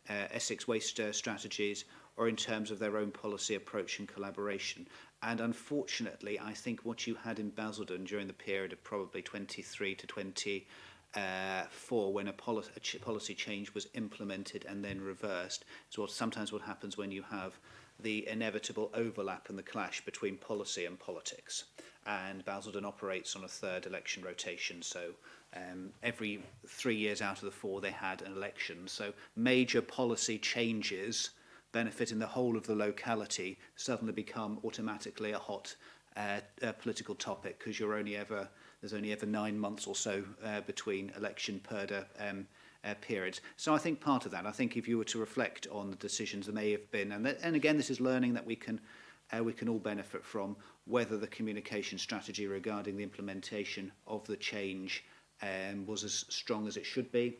Essex waste strategies or in terms of their own policy approach and collaboration. And unfortunately, I think what you had in Basildon during the period of probably 23 to 24, when a policy change was implemented and then reversed, is sometimes what happens when you have the inevitable overlap and the clash between policy and politics. and Basildon operates on a third election rotation. So every 3 years out of the 4 they had an election. So major policy changes benefiting the whole of the locality suddenly become automatically a hot political topic, because there's only ever 9 months or so between election purdah periods. So I think part of that, I think if you were to reflect on the decisions that may have been, and again this is learning that we can all benefit from, whether the communication strategy regarding the implementation of the change was as strong as it should be.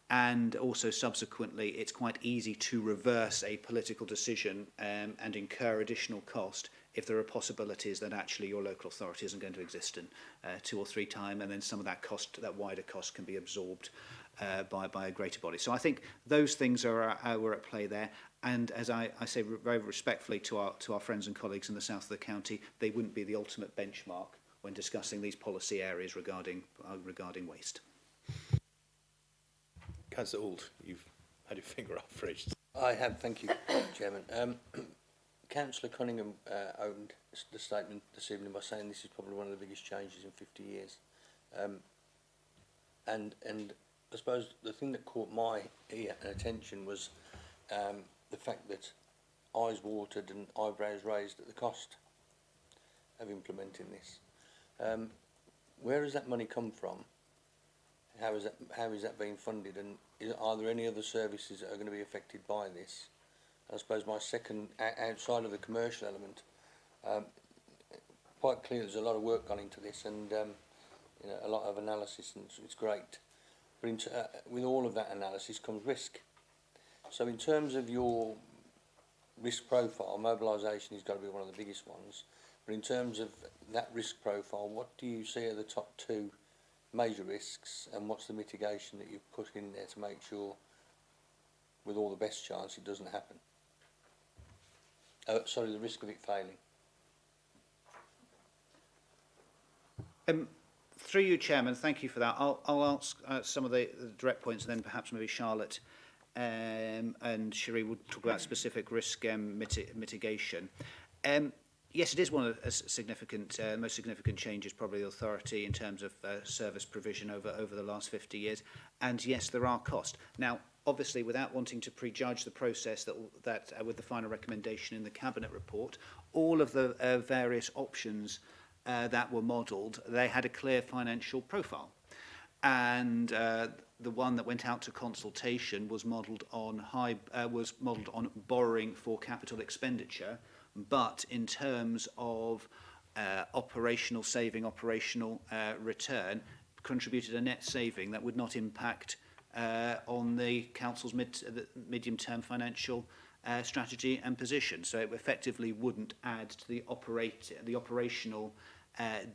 And also subsequently, it's quite easy to reverse a political decision and incur additional cost if there are possibilities that actually your local authority isn't going to exist in 2 or 3 times, and then some of that cost, that wider cost, can be absorbed by a greater body. So I think those things were at play there. And as I say very respectfully to our friends and colleagues in the south of the county, they wouldn't be the ultimate benchmark when discussing these policy areas regarding waste. Councillor Auld, you've had your finger up raised. I have, thank you, Chairman. Councillor Cunningham opened the statement this evening by saying this is probably one of the biggest changes in 50 years. And I suppose the thing that caught my ear and attention was the fact that eyes watered and eyebrows raised at the cost of implementing this. Where does that money come from? How is that being funded, and are there any other services that are going to be affected by this? I suppose my second, outside of the commercial element, quite clear there's a lot of work gone into this, and you know, a lot of analysis, and it's great. But with all of that analysis comes risk. So in terms of your risk profile, mobilisation has got to be one of the biggest ones. But in terms of that risk profile, what do you see are the top 2 major risks, and what's the mitigation that you've put in there to make sure, with all the best chance, it doesn't happen? Sorry, the risk of it failing. Through you, Chairman, thank you for that. I'll ask some of the direct points, and then perhaps maybe Charlotte and Cherie will talk about specific risk mitigation. Yes, it is one of the most significant changes, probably the authority in terms of service provision over the last 50 years. And yes, there are costs. Now, obviously, without wanting to prejudge the process that with the final recommendation in the Cabinet report, all of the various options that were modelled, they had a clear financial profile. And the one that went out to consultation was modelled on borrowing for capital expenditure, but in terms of operational saving, operational return, contributed a net saving that would not impact on the council's medium-term financial strategy and position. So it effectively wouldn't add to the operational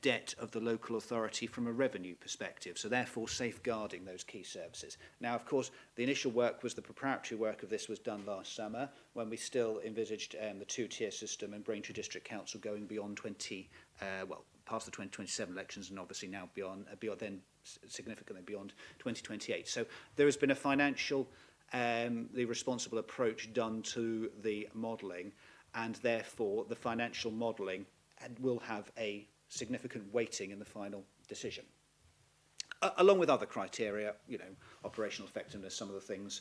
debt of the local authority from a revenue perspective, so therefore safeguarding those key services. Now, of course, the initial work was, the preparatory work of this was done last summer, when we still envisaged the 2-tier system and Braintree District Council going beyond past the 2027 elections, and obviously now beyond significantly beyond 2028. So there has been a financial, the responsible approach done to the modelling, and therefore the financial modelling will have a significant weighting in the final decision. Along with other criteria, you know, operational effectiveness, some of the things,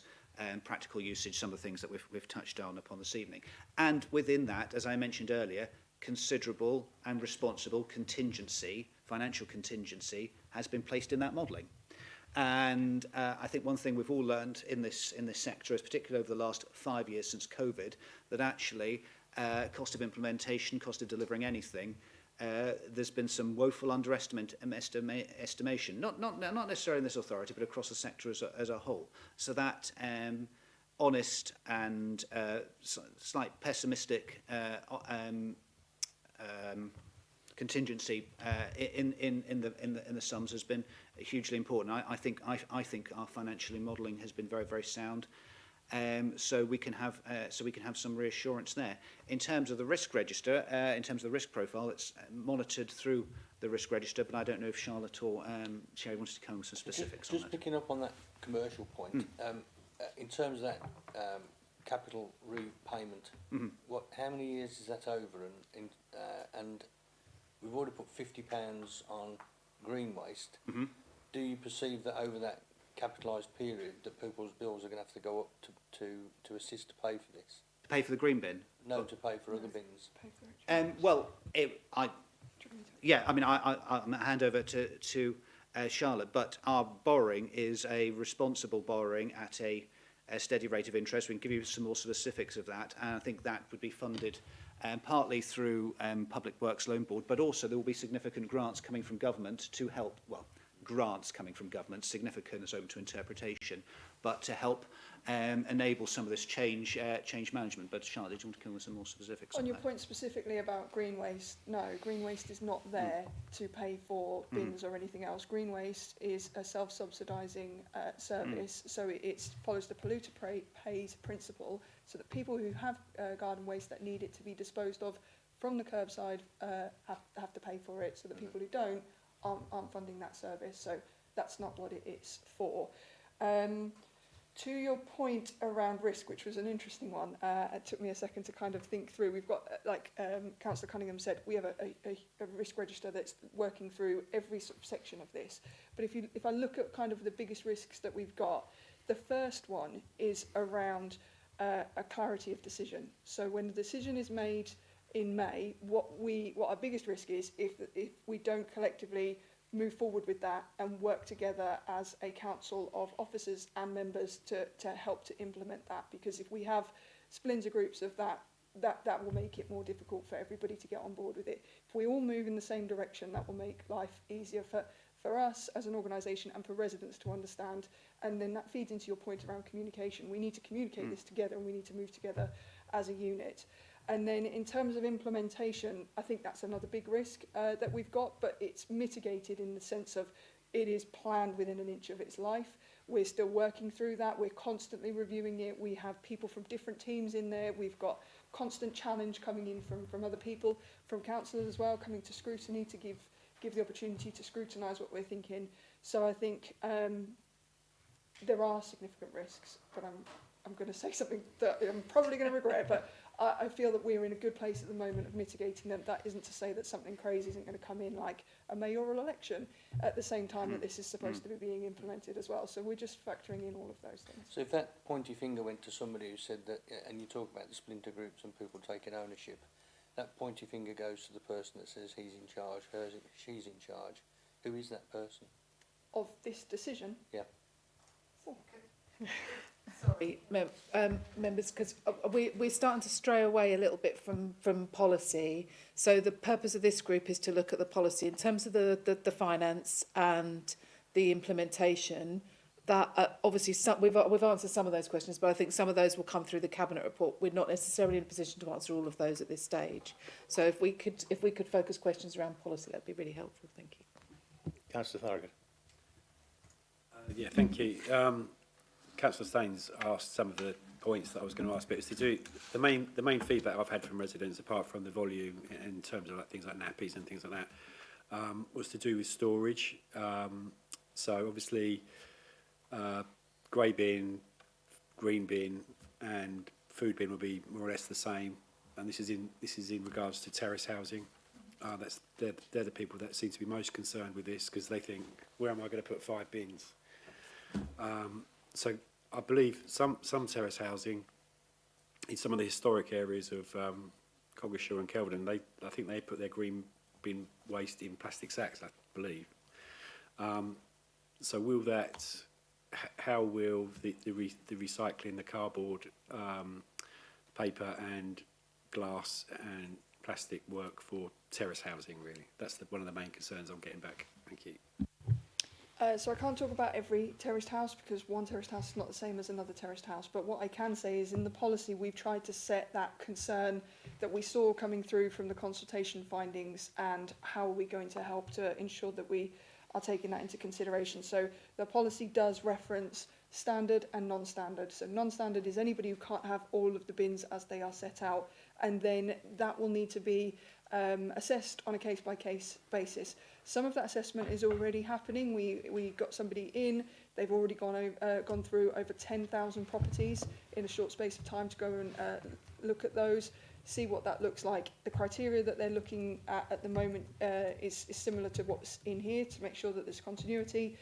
practical usage, some of the things that we've touched on upon this evening. And within that, as I mentioned earlier, considerable and responsible contingency, financial contingency, has been placed in that modelling. And I think one thing we've all learned in this sector, is particularly over the last 5 years since COVID, that actually cost of implementation, cost of delivering anything, there's been some woeful estimation, not necessarily in this authority, but across the sector as a whole. So that honest and slight pessimistic contingency in the sums has been hugely important. I think our financially modelling has been very, very sound. So we can have some reassurance there. In terms of the risk register, in terms of the risk profile, it's monitored through the risk register, but I don't know if Charlotte or Sherry wanted to come with some specifics on that. Just picking up on that commercial point, in terms of that capital repayment, how many years is that over, and we've already put £50 on green waste. Mhm. Do you perceive that over that capitalised period that people's bills are going to have to go up to assist to pay for this? To pay for the green bin? No, to pay for other bins. Pay for it. Well, yeah, I mean, I'm going to hand over to Charlotte, but our borrowing is a responsible borrowing at a steady rate of interest. We can give you some more specifics of that, and I think that would be funded partly through Public Works Loan Board, but also there will be significant grants coming from government to help, well, grants coming from government, significant is open to interpretation, but to help enable some of this change management. But Charlotte, did you want to come with some more specifics On your that? point specifically about green waste, no, green waste is not there to pay for bins or anything else. Green waste is a self-subsidising service, so it follows the polluter pays principle, so that people who have garden waste that need it to be disposed of from the curbside have to pay for it, so that people who don't aren't funding that service. So that's not what it is for. To your point around risk, which was an interesting one, it took me a second to kind of think through. We've got, like Councillor Cunningham said, we have a risk register that's working through every sort of section of this. But if I look at kind of the biggest risks that we've got, the first one is around a clarity of decision. So when the decision is made in May, what our biggest risk is if we don't collectively move forward with that and work together as a council of officers and members to help to implement that. Because if we have splinter groups of that will make it more difficult for everybody to get on board with it. If we all move in the same direction, that will make life easier for us as an organisation and for residents to understand. And then that feeds into your point around communication. We need to communicate this together, and we need to move together as a unit. And then in terms of implementation, I think that's another big risk that we've got, but it's mitigated in the sense of it is planned within an inch of its life. We're still working through that. We're constantly reviewing it. We have people from different teams in there. We've got constant challenge coming in from other people, from councillors as well, coming to scrutiny to give the opportunity to scrutinise what we're thinking. So I think there are significant risks, but I'm going to say something that I'm probably going to regret, but I feel that we're in a good place at the moment of mitigating them. That isn't to say that something crazy isn't going to come in, like a mayoral election, at the same time that this is supposed to be being implemented as well. So we're just factoring in all of those things. So if that pointy finger went to somebody who said that, and you talk about the splinter groups and people taking ownership, that pointy finger goes to the person that says he's in charge, she's in charge. Who is that person? Of this decision? Yeah. Sorry, members, because we're starting to stray away a little bit from policy. So the purpose of this group is to look at the policy in terms of the finance and the implementation. That obviously we've answered some of those questions, but I think some of those will come through the cabinet report. We're not necessarily in a position to answer all of those at this stage. So if we could focus questions around policy, that'd be really helpful. Thank you. Councillor Thorogood. Yeah, thank you. Councillor Staines asked some of the points that I was going to ask, but it's to do the main feedback I've had from residents, apart from the volume in terms of things like nappies and things like that, was to do with storage. So obviously, grey bin, green bin, and food bin will be more or less the same, and this is in regards to terrace housing. They're the people that seem to be most concerned with this, because they think, where am I going to put 5 bins? So I believe some terrace housing in some of the historic areas of Coggeshall and Kelvedon, I think they put their green bin waste in plastic sacks, I believe. So will that? How will the recycling, the cardboard, paper and glass and plastic work for terrace housing? Really, that's one of the main concerns I'm getting back. Thank you. So I can't talk about every terraced house, because one terraced house is not the same as another terraced house. But what I can say is in the policy, we've tried to set that concern that we saw coming through from the consultation findings, and how are we going to help to ensure that we are taking that into consideration. So the policy does reference standard and non-standard. So non-standard is anybody who can't have all of the bins as they are set out, and then that will need to be assessed on a case-by-case basis. Some of that assessment is already happening. We got somebody in. They've already gone through over 10,000 properties in a short space of time to go and look at those. see what that looks like. The criteria that they're looking at the moment is similar to what's in here to make sure that there's continuity.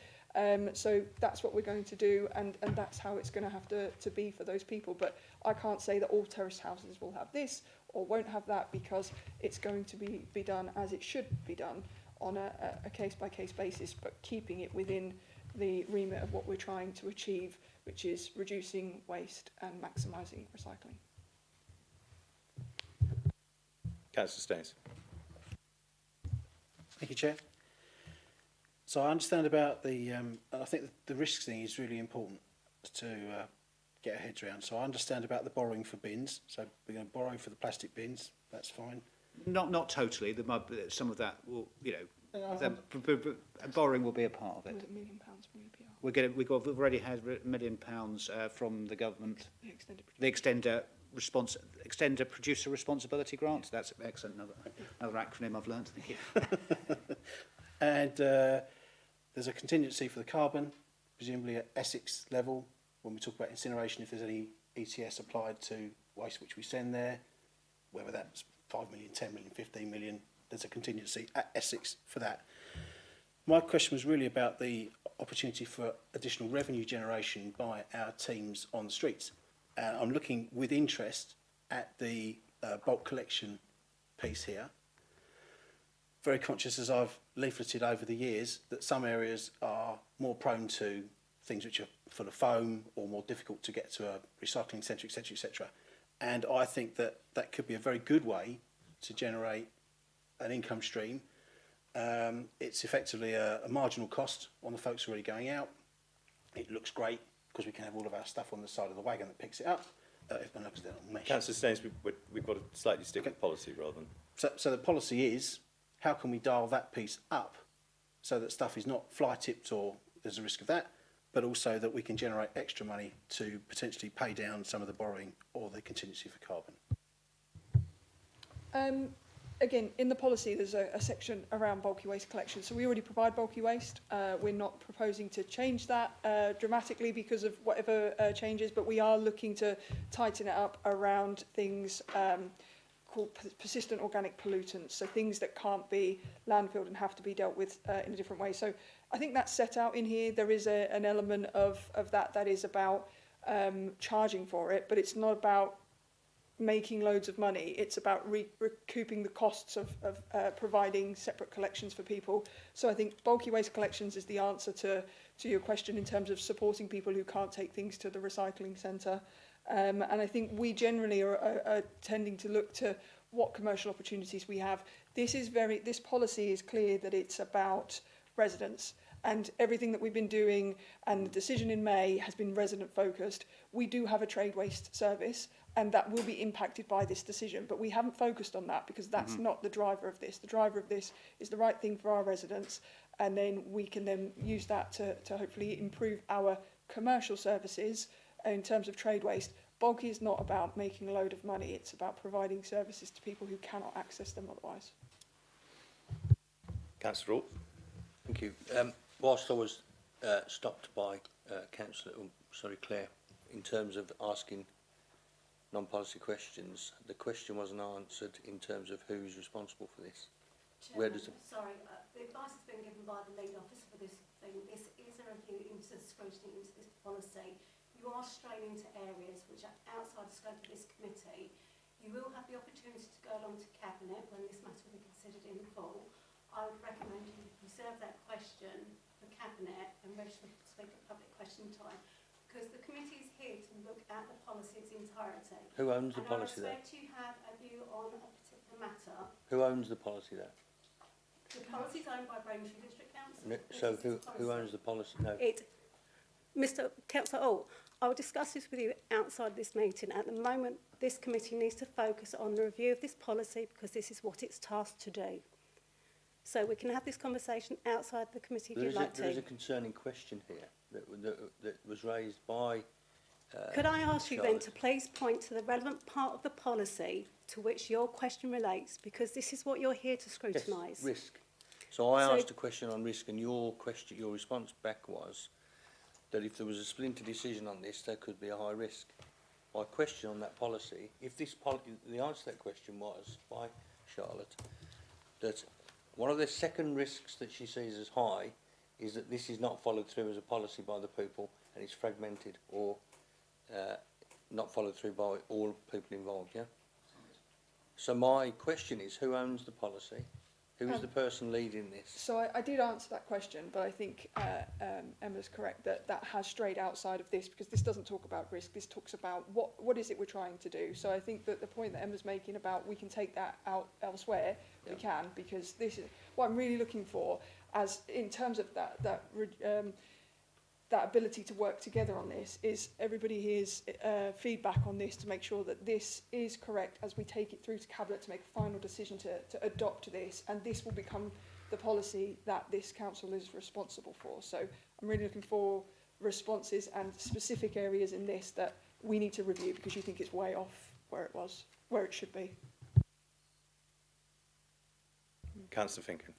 So that's what we're going to do, and that's how it's going to have to be for those people. But I can't say that all terraced houses will have this or won't have that, because it's going to be done as it should be done on a case-by-case basis, but keeping it within the remit of what we're trying to achieve, which is reducing waste and maximising recycling. Councillor Staines. Thank you, Chair. So I understand about the, I think the risks thing is really important to get our heads around. So I understand about the borrowing for bins. So we're going to borrow for the plastic bins. That's fine. Not totally. Some of that will, borrowing will be a part of it. Was it £1 million from EPR? We've already had £1 million from the government. The extender producer responsibility grant. That's excellent. Another acronym I've learned. Thank you. And there's a contingency for the carbon, presumably at Essex level, when we talk about incineration, if there's any ETS applied to waste which we send there, whether that's 5 million, 10 million, 15 million, there's a contingency at Essex for that. My question was really about the opportunity for additional revenue generation by our teams on the streets. I'm looking with interest at the bulk collection piece here. Very conscious, as I've leafleted over the years, that some areas are more prone to things which are full of foam or more difficult to get to a recycling centre, etc., etc. And I think that that could be a very good way to generate an income stream. It's effectively a marginal cost on the folks already going out. It looks great because we can have all of our stuff on the side of the wagon that picks it up. Councillor Staines, we've got to slightly stick with policy rather than... So the policy is, how can we dial that piece up so that stuff is not fly tipped or there's a risk of that, but also that we can generate extra money to potentially pay down some of the borrowing or the contingency for carbon? Again, in the policy, there's a section around bulky waste collection. So we already provide bulky waste. We're not proposing to change that dramatically because of whatever changes, but we are looking to tighten it up around things called persistent organic pollutants, so things that can't be landfilled and have to be dealt with in a different way. So I think that's set out in here. There is an element of that is about charging for it, but it's not about making loads of money. It's about recouping the costs of providing separate collections for people. So I think bulky waste collections is the answer to your question in terms of supporting people who can't take things to the recycling centre. And I think we generally are tending to look to what commercial opportunities we have. This policy is clear that it's about residents, and everything that we've been doing and the decision in May has been resident focused. We do have a trade waste service, and that will be impacted by this decision, but we haven't focused on that because that's not the driver of this. The driver of this is the right thing for our residents, and then we can then use that to hopefully improve our commercial services in terms of trade waste. Bulky is not about making a load of money, it's about providing services to people who cannot access them otherwise. Councillor Alt. Thank you. Whilst I was stopped by Claire, in terms of asking non-policy questions, the question wasn't answered in terms of who's responsible for this. Chairman, where does it... Sorry, the advice has been given by the lead officer for this thing. This is a review into scrutiny into this policy. You are straying into areas which are outside the scope of this committee. You will have the opportunity to go along to Cabinet when this matter will be considered in full. I would recommend you reserve that question for Cabinet and register to speak at public question time, because the committee is here to look at the policy's entirety. Who owns the policy there? I expect you have a view on a particular matter. Who owns the policy there? The policy is owned by Braintree District Council. So who owns the policy? No. Mr Councillor Alt, I will discuss this with you outside this meeting. At the moment, this committee needs to focus on the review of this policy because this is what it's tasked to do. So we can have this conversation outside the committee if you'd like to. There is a concerning question here that was raised by Could I ask you Charlotte. then to please point to the relevant part of the policy to which your question relates, because this is what you're here to scrutinise. Yes, risk. So I asked a question on risk, and your response back was that if there was a splinter decision on this, there could be a high risk. my question on that policy, if this the answer to that question was by Charlotte, that one of the second risks that she sees as high is that this is not followed through as a policy by the people and it's fragmented or not followed through by all people involved, yeah? So my question is, who owns the policy? Who is the person leading this? So I did answer that question, but I think Emma's correct that that has strayed outside of this, because this doesn't talk about risk. This talks about what is it we're trying to do. So I think that the point that Emma's making about we can take that out elsewhere, we can, because this is what I'm really looking for, as in terms of that ability to work together on this, is everybody hears feedback on this to make sure that this is correct as we take it through to Cabinet to make a final decision to adopt this, and this will become the policy that this council is responsible for. So I'm really looking for responses and specific areas in this that we need to review, because you think it's way off where it should be. Councillor Finken.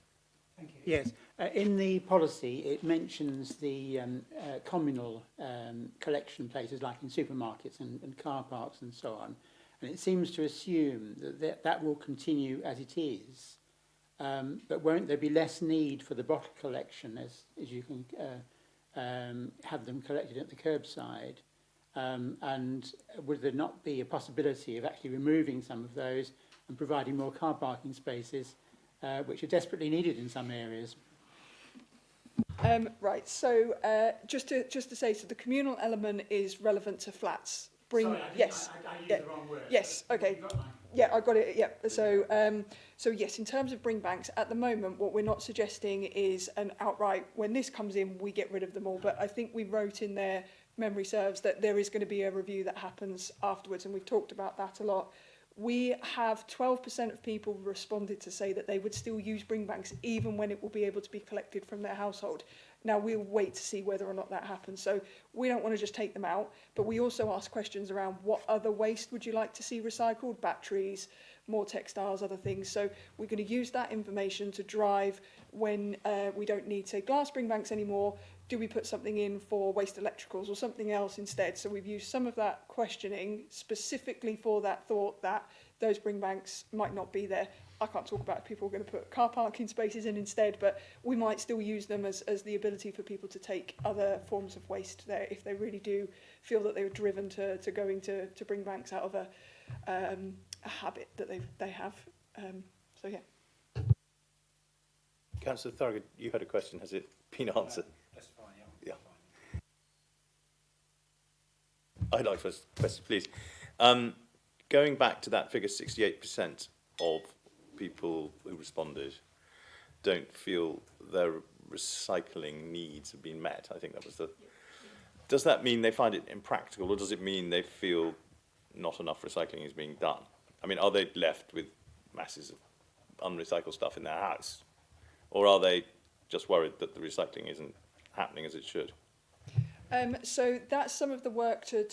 Yes, in the policy it mentions the communal collection places like in supermarkets and car parks and so on, and it seems to assume that that will continue as it is, but won't there be less need for the bottle collection as you can have them collected at the curbside, and would there not be a possibility of actually removing some of those and providing more car parking spaces, which are desperately needed in some areas? Right, so just to say, so the communal element is relevant to flats. Sorry, I used the wrong word. Yes, okay. Yeah, I got it. Yeah. So, so yes, in terms of bring banks, at the moment, what we're not suggesting is an outright, when this comes in, we get rid of them all. But I think we wrote in there, memory serves, that there is going to be a review that happens afterwards, and we've talked about that a lot. We have 12% of people responded to say that they would still use bring banks even when it will be able to be collected from their household. Now, we'll wait to see whether or not that happens. So we don't want to just take them out, but we also ask questions around what other waste would you like to see recycled? Batteries, more textiles, other things. So we're going to use that information to drive when we don't need, say, glass bring banks anymore. Do we put something in for waste electricals or something else instead? So we've used some of that questioning specifically for that thought that those bring banks might not be there. I can't talk about if people are going to put car parking spaces in instead, but we might still use them as the ability for people to take other forms of waste there if they really do feel that they were driven to going to bring banks out of a habit that they have. So yeah. Councillor Thorogood, you had a question. Has it been answered? That's fine, yeah. I'd like first question, please. Going back to that figure, 68% of people who responded don't feel their recycling needs have been met. I think that was the... Does that mean they find it impractical, or does it mean they feel not enough recycling is being done? I mean, are they left with masses of unrecycled stuff in their house? Or are they just worried that the recycling isn't happening as it should? So that's some of the work to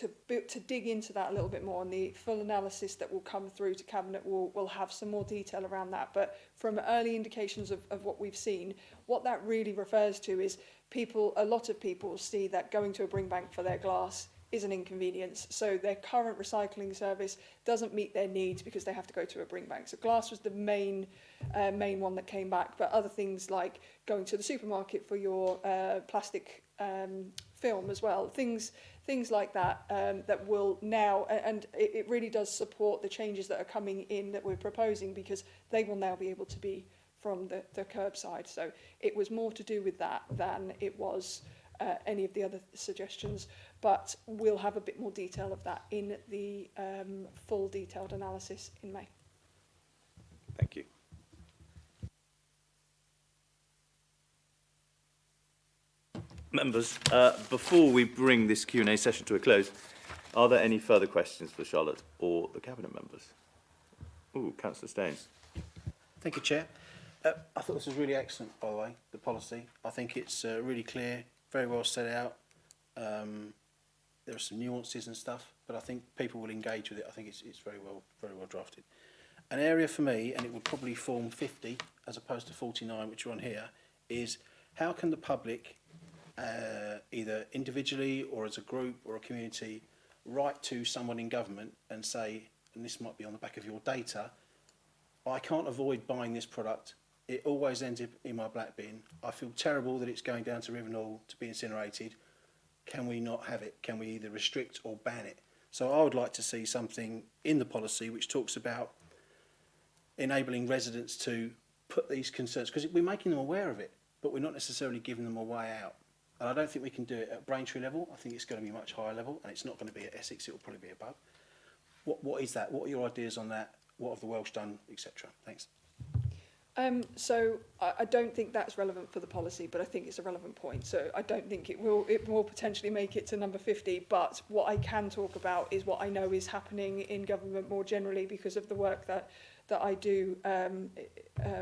dig into that a little bit more, and the full analysis that will come through to Cabinet will have some more detail around that. But from early indications of what we've seen, what that really refers to is a lot of people see that going to a bring bank for their glass is an inconvenience. So their current recycling service doesn't meet their needs because they have to go to a bring bank. So glass was the main one that came back, but other things like going to the supermarket for your plastic film as well, things like that that will now, and it really does support the changes that are coming in that we're proposing, because they will now be able to be from the curbside. So it was more to do with that than it was any of the other suggestions, but we'll have a bit more detail of that in the full detailed analysis in May. Thank you. Members, before we bring this Q&A session to a close, are there any further questions for Charlotte or the Cabinet members? Ooh, Councillor Staines. Thank you, Chair. I thought this was really excellent, by the way, the policy. I think it's really clear, very well set out. There are some nuances and stuff, but I think people will engage with it. I think it's very well drafted. An area for me, and it would probably form 50 as opposed to 49, which are on here, is how can the public, either individually or as a group or a community, write to someone in government and say, and this might be on the back of your data, I can't avoid buying this product. It always ends up in my black bin. I feel terrible that it's going down to Rivenall to be incinerated. Can we not have it? Can we either restrict or ban it? So I would like to see something in the policy which talks about enabling residents to put these concerns, because we're making them aware of it, but we're not necessarily giving them a way out. And I don't think we can do it at Braintree level. I think it's going to be much higher level, and it's not going to be at Essex. It will probably be above. What is that? What are your ideas on that? What have the Welsh done, etc.? Thanks. So I don't think that's relevant for the policy, but I think it's a relevant point. So I don't think it will potentially make it to number 50, but what I can talk about is what I know is happening in government more generally because of the work that I do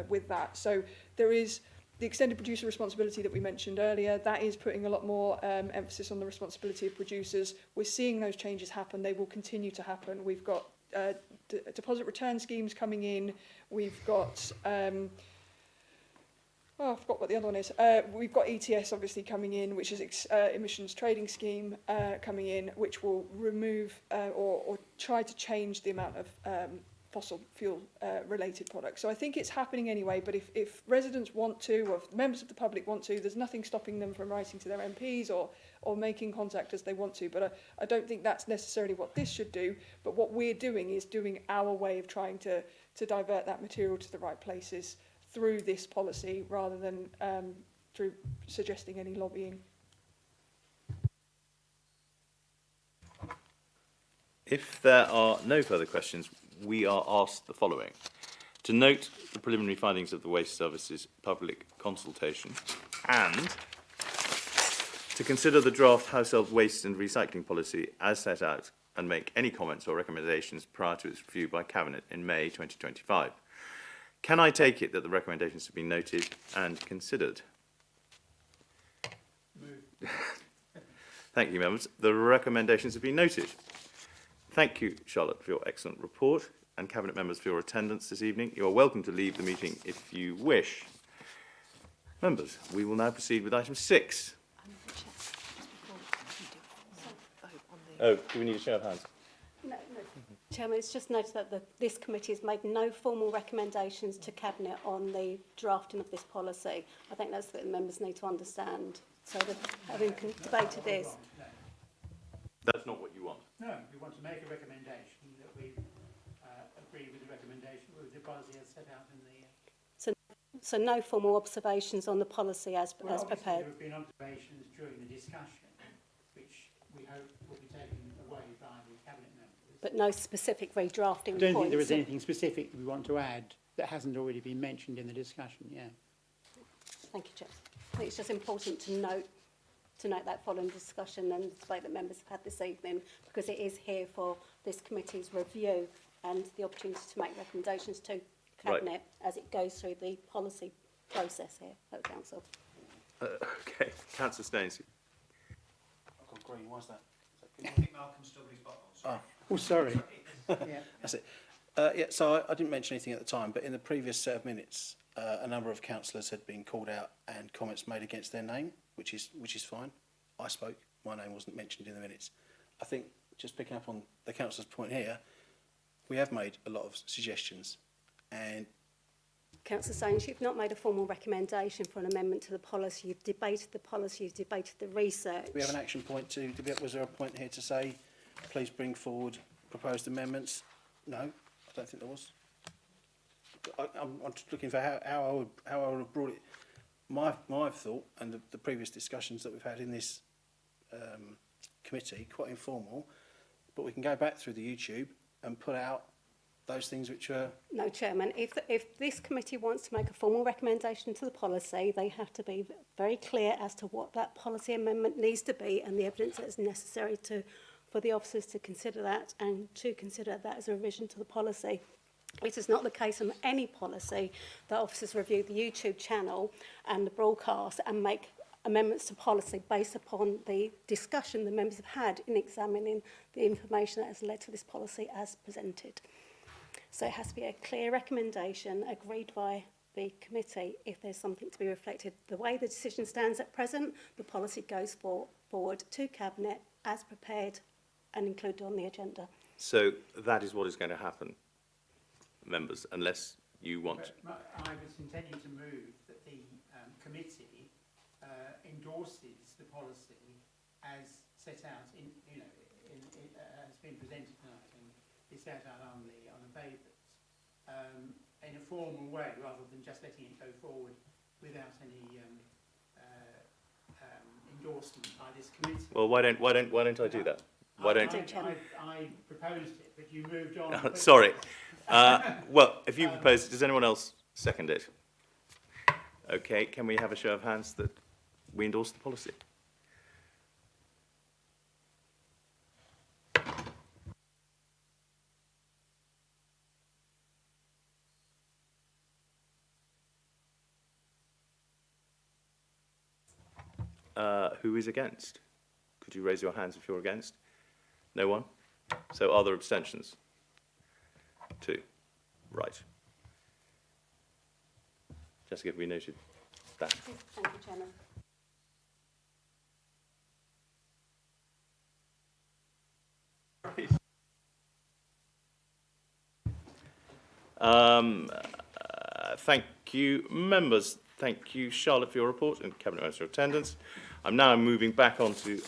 with that. So there is the extended producer responsibility that we mentioned earlier. That is putting a lot more emphasis on the responsibility of producers. We're seeing those changes happen. They will continue to happen. We've got deposit return schemes coming in. We've got I forgot what the other one is. We've got ETS obviously coming in, which is emissions trading scheme coming in, which will remove or try to change the amount of fossil fuel related products. So I think it's happening anyway, but if residents want to, or if members of the public want to, there's nothing stopping them from writing to their MPs or making contact as they want to. But I don't think that's necessarily what this should do. But what we're doing is doing our way of trying to divert that material to the right places through this policy rather than through suggesting any lobbying. If there are no further questions, we are asked the following. To note the preliminary findings of the Waste Services public consultation and to consider the draft household waste and recycling policy as set out and make any comments or recommendations prior to its review by Cabinet in May 2025. Can I take it that the recommendations have been noted and considered? Thank you, members. The recommendations have been noted. Thank you, Charlotte, for your excellent report, and Cabinet members for your attendance this evening. You are welcome to leave the meeting if you wish. Members, we will now proceed with item 6. Oh, do we need a show of hands? No. Chairman, it's just noted that this committee has made no formal recommendations to Cabinet on the drafting of this policy. I think that's what the members need to understand. So having debated this. That's not what you want. No, we want to make a recommendation that we agree with the recommendation with the policy as set out in the... So no formal observations on the policy as prepared? There have been observations during the discussion, which we hope will be taken away by the Cabinet members. But no specific redrafting I don't points? think there is anything specific we want to add that hasn't already been mentioned in the discussion, yeah. Thank you, Chair. I think it's just important to note that following discussion and the debate that members have had this evening, because it is here for this committee's review and the opportunity to make recommendations to Cabinet as it goes through the policy process here at the Council. Okay, Councillor Stainsey. I've got green. Why's that? I think Malcolm Stubbley's bottle. Oh, sorry. Yeah. That's it. Yeah, so I didn't mention anything at the time, but in the previous set of minutes, a number of councillors had been called out and comments made against their name, which is fine. I spoke. My name wasn't mentioned in the minutes. I think, just picking up on the councillor's point here, we have made a lot of suggestions, and Councillor Staines, you've not made a formal recommendation for an amendment to the policy. You've debated the policy, you've debated the research. do we have an action point to? Was there a point here to say, please bring forward proposed amendments? No, I don't think there was. I'm just looking for how I would have brought it. My thought, and the previous discussions that we've had in this committee, quite informal, but we can go back through the YouTube and put out those things which are... No, Chairman, if this committee wants to make a formal recommendation to the policy, they have to be very clear as to what that policy amendment needs to be and the evidence that is necessary for the officers to consider that and to consider that as a revision to the policy. It is not the case on any policy that officers review the YouTube channel and the broadcast and make amendments to policy based upon the discussion the members have had in examining the information that has led to this policy as presented. So it has to be a clear recommendation agreed by the committee if there's something to be reflected. The way the decision stands at present, the policy goes forward to Cabinet as prepared and included on the agenda. So that is what is going to happen, members, unless you want. I was intending to move that the committee endorses the policy as set out has been presented tonight and is set out on the papers in a formal way, rather than just letting it go forward without any endorsement by this committee. Well, why don't I do that? Why don't? I proposed it, but you moved on. Sorry. Well, if you propose it, does anyone else second it? Okay, can we have a show of hands that we endorse the policy? Who is against? Could you raise your hands if you're against? No one? So are there abstentions? 2. Right. Jessica, have we noted that? Thank you, Chairman. Thank you, members. Thank you, Charlotte, for your report and Cabinet Minister for attendance. I'm now moving back on to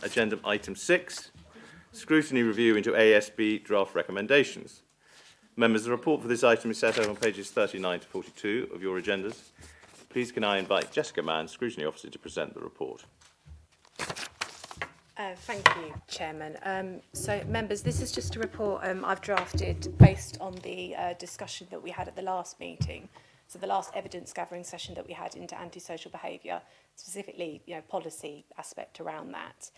agenda item 6, scrutiny review into ASB draft recommendations. Members, the report for this item is set out on pages 39 to 42 of your agendas. Please can I invite Jessica Mann, Scrutiny Officer, to present the report. Thank you, Chairman. So, members, this is just a report I've drafted based on the discussion that we had at the last meeting. So the last evidence gathering session that we had into antisocial behaviour, specifically, policy aspect around that.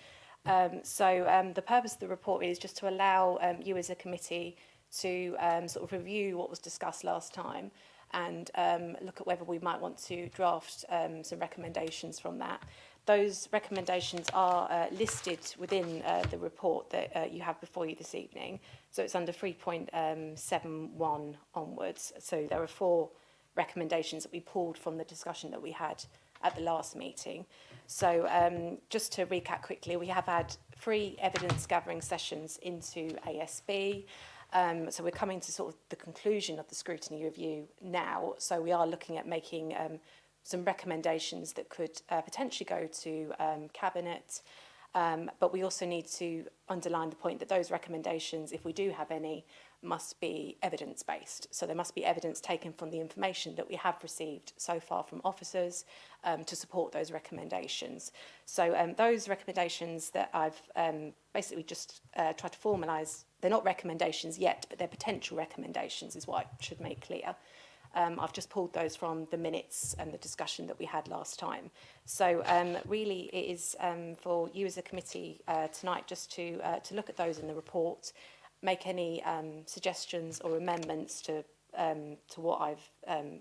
The purpose of the report is just to allow you as a committee to sort of review what was discussed last time and look at whether we might want to draft some recommendations from that. Those recommendations are listed within the report that you have before you this evening. So it's under 3.71 onwards. So there are 4 recommendations that we pulled from the discussion that we had at the last meeting. So just to recap quickly, we have had 3 evidence gathering sessions into ASB. So we're coming to sort of the conclusion of the scrutiny review now. So we are looking at making some recommendations that could potentially go to Cabinet. But we also need to underline the point that those recommendations, if we do have any, must be evidence-based. So there must be evidence taken from the information that we have received so far from officers to support those recommendations. So those recommendations that I've basically just tried to formalise, they're not recommendations yet, but they're potential recommendations is what I should make clear. I've just pulled those from the minutes and the discussion that we had last time. So really it is for you as a committee tonight just to look at those in the report, make any suggestions or amendments to what I've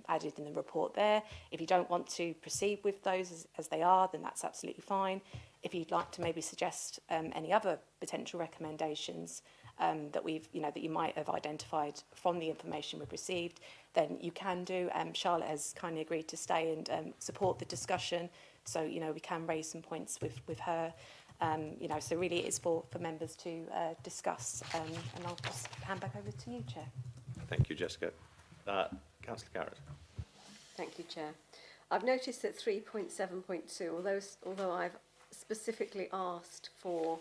added in the report there. If you don't want to proceed with those as they are, then that's absolutely fine. If you'd like to maybe suggest any other potential recommendations that that you might have identified from the information we've received, then you can do. Charlotte has kindly agreed to stay and support the discussion, so we can raise some points with her. So really it is for members to discuss, and I'll just hand back over to you, Chair. Thank you, Jessica. Councillor Garrett. Thank you, Chair. I've noticed that 3.7.2, although I've specifically asked for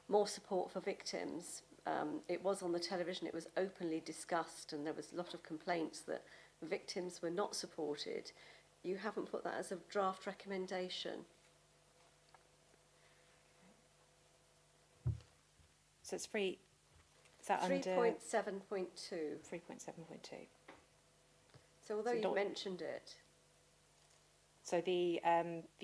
more support for victims, it was on the television, it was openly discussed, and there was a lot of complaints that victims were not supported. You haven't put that as a draft recommendation. So it's free. Is that 3.7.2. 3.7.2? So although you mentioned it, so the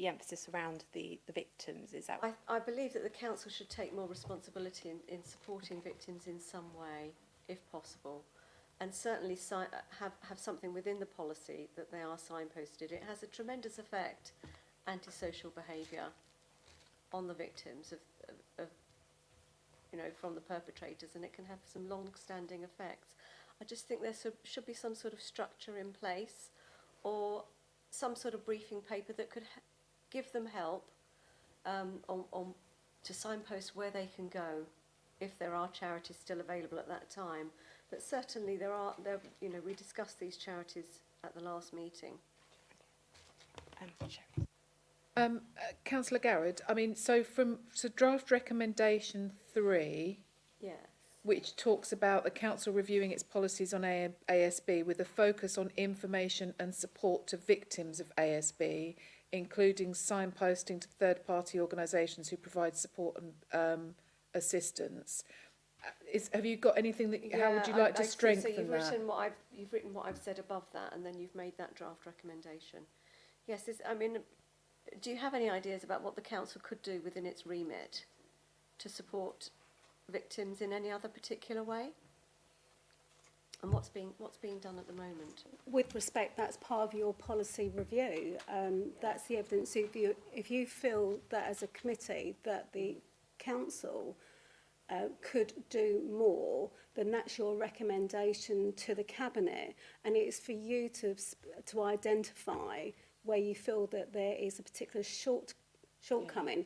emphasis around the victims, is that? I believe that the council should take more responsibility in supporting victims in some way, if possible, and certainly have something within the policy that they are signposted. It has a tremendous effect, antisocial behaviour, on the victims of from the perpetrators, and it can have some long-standing effects. I just think there should be some sort of structure in place, or some sort of briefing paper that could give them help to signpost where they can go if there are charities still available at that time. But certainly we discussed these charities at the last meeting. Councillor Garrett, I mean, so draft recommendation 3, Yes. which talks about the council reviewing its policies on ASB with a focus on information and support to victims of ASB, including signposting to third-party organisations who provide support and assistance. Have you got anything that? How would you like to strengthen so you've that? written what I've said above that, and then you've made that draft recommendation. Yes, do you have any ideas about what the council could do within its remit to support victims in any other particular way? And what's being done at the moment? With respect, that's part of your policy review. That's the evidence. If you feel that as a committee that the council could do more, then that's your recommendation to the cabinet, and it's for you to identify where you feel that there is a particular shortcoming. Yeah.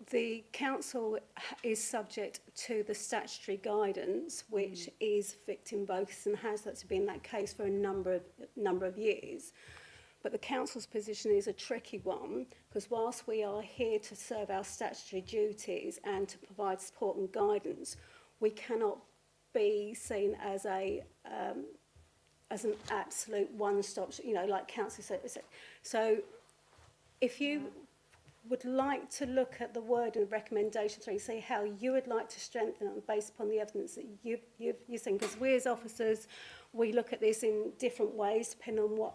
The council is subject to the statutory guidance, which is victim focused and has that to be in that case for a number of years. But the council's position is a tricky one, because whilst we are here to serve our statutory duties and to provide support and guidance, we cannot be seen as an absolute one-stop, like council said. So if you would like to look at the word in recommendation 3, see how you would like to strengthen it based upon the evidence that you've seen, because we as officers, we look at this in different ways depending on what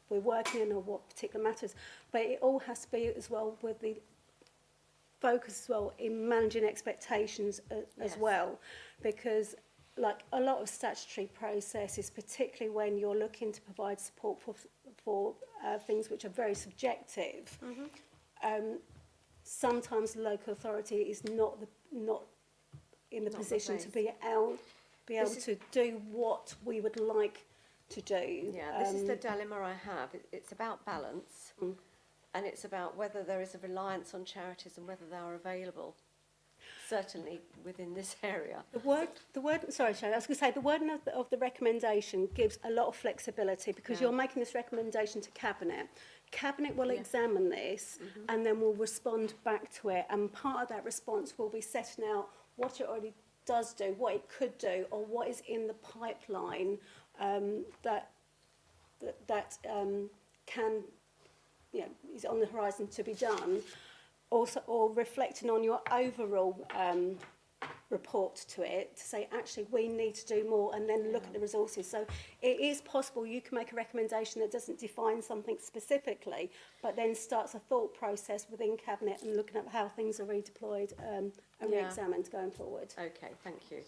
we're working in or what particular matters, but it all has to be as well with the focus as well in managing expectations as well, because like a lot of statutory processes, particularly when you're looking to provide support for things which are very subjective, sometimes the local authority is not in the position to be able to do what we would like to do. Yeah, this is the dilemma I have. It's about balance, and it's about whether there is a reliance on charities and whether they are available, certainly within this area. The word. Sorry, Sharon, I was going to say the wording of the recommendation gives a lot of flexibility, because you're making this recommendation to Cabinet. Cabinet will examine this and then will respond back to it, and part of that response will be setting out what it already does do, what it could do, or what is in the pipeline that can, is on the horizon to be done. Also, or reflecting on your overall report to it, to say actually we need to do more, and then look at the resources. So it is possible you can make a recommendation that doesn't define something specifically, but then starts a thought process within Cabinet and looking at how things are redeployed and re-examined going forward. Okay, thank you.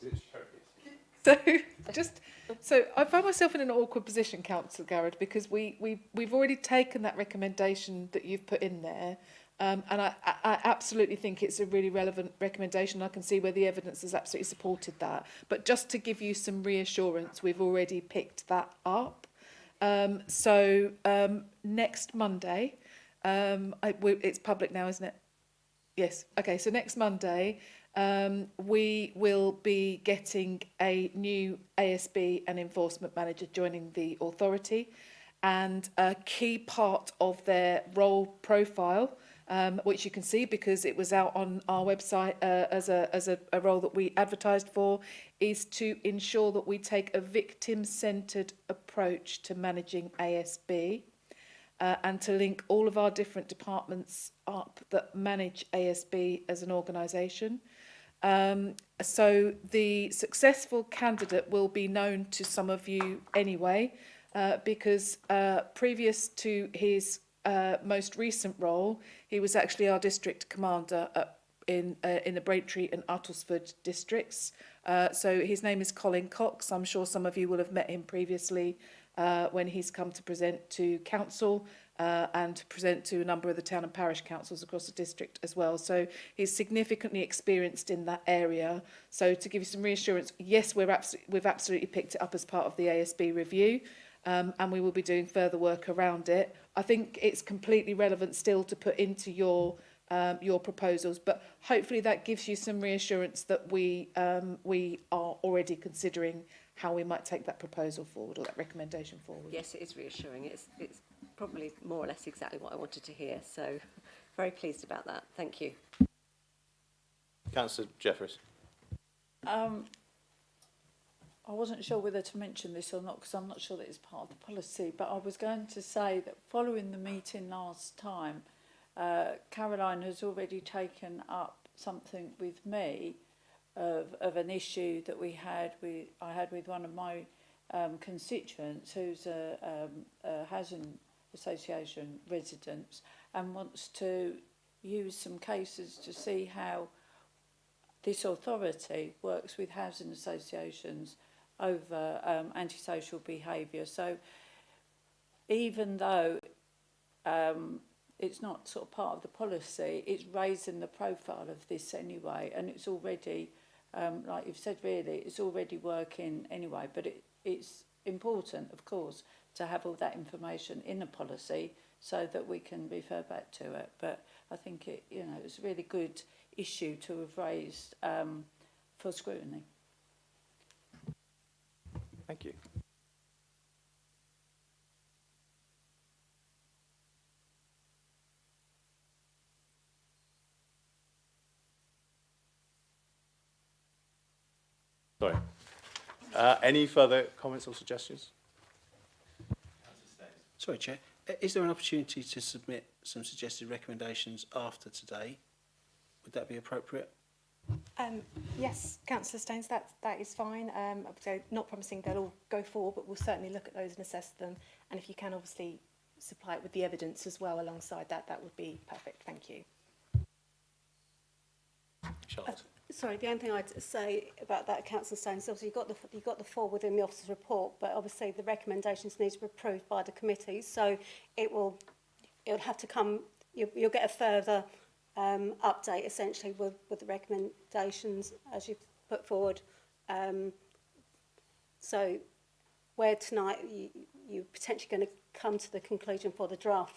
So I find myself in an awkward position, Councillor Garrett, because we've already taken that recommendation that you've put in there. And I absolutely think it's a really relevant recommendation. I can see where the evidence has absolutely supported that. But just to give you some reassurance, we've already picked that up. So next Monday, it's public now, isn't it? Yes. Okay, so next Monday, we will be getting a new ASB and enforcement manager joining the authority. And a key part of their role profile, which you can see because it was out on our website as a role that we advertised for, is to ensure that we take a victim-centred approach to managing ASB and to link all of our different departments up that manage ASB as an organisation. So the successful candidate will be known to some of you anyway, because previous to his most recent role, he was actually our district commander in the Braintree and Uttlesford districts. So his name is Colin Cox. I'm sure some of you will have met him previously when he's come to present to council and to present to a number of the town and parish councils across the district as well. So he's significantly experienced in that area. So to give you some reassurance, yes, we've absolutely picked it up as part of the ASB review. And we will be doing further work around it. I think it's completely relevant still to put into your your proposals, but hopefully that gives you some reassurance that we are already considering how we might take that proposal forward or that recommendation forward. Yes, it is reassuring. It's probably more or less exactly what I wanted to hear. So very pleased about that. Thank you. Councillor Jeffries. I wasn't sure whether to mention this or not because I'm not sure that it's part of the policy, but I was going to say that following the meeting last time, Caroline has already taken up something with me of an issue that I had with one of my constituents who's a housing association resident and wants to use some cases to see how this authority works with housing associations over antisocial behaviour. So even though it's not sort of part of the policy, it's raising the profile of this anyway, and it's already, like you've said, really, it's already working anyway, but it's important, of course, to have all that information in a policy so that we can refer back to it. But I think it's a really good issue to have raised for scrutiny. Thank you. Sorry. Any further comments or suggestions? Sorry, Chair. Is there an opportunity to submit some suggested recommendations after today? Would that be appropriate? Yes, Councillor Staines, that is fine. So not promising they'll all go forward, but we'll certainly look at those and assess them. And if you can obviously supply it with the evidence as well alongside that, that would be perfect. Thank you. Charlotte. Sorry, the only thing I'd say about that, Councillor Staines, obviously you've got the four within the officer's report, but obviously the recommendations need to be approved by the committee, so it'll have to come. You'll get a further update essentially with the recommendations as you've put forward. So where tonight you're potentially going to come to the conclusion for the draft,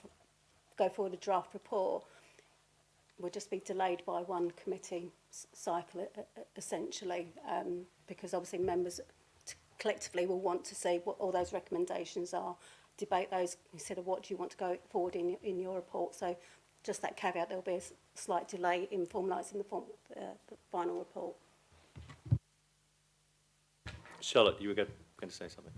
go forward the draft report, will just be delayed by one committee cycle essentially, because obviously members collectively will want to see what all those recommendations are, debate those, consider what do you want to go forward in your report. So just that caveat, there'll be a slight delay in formalising the final report. Charlotte, you were going to say something?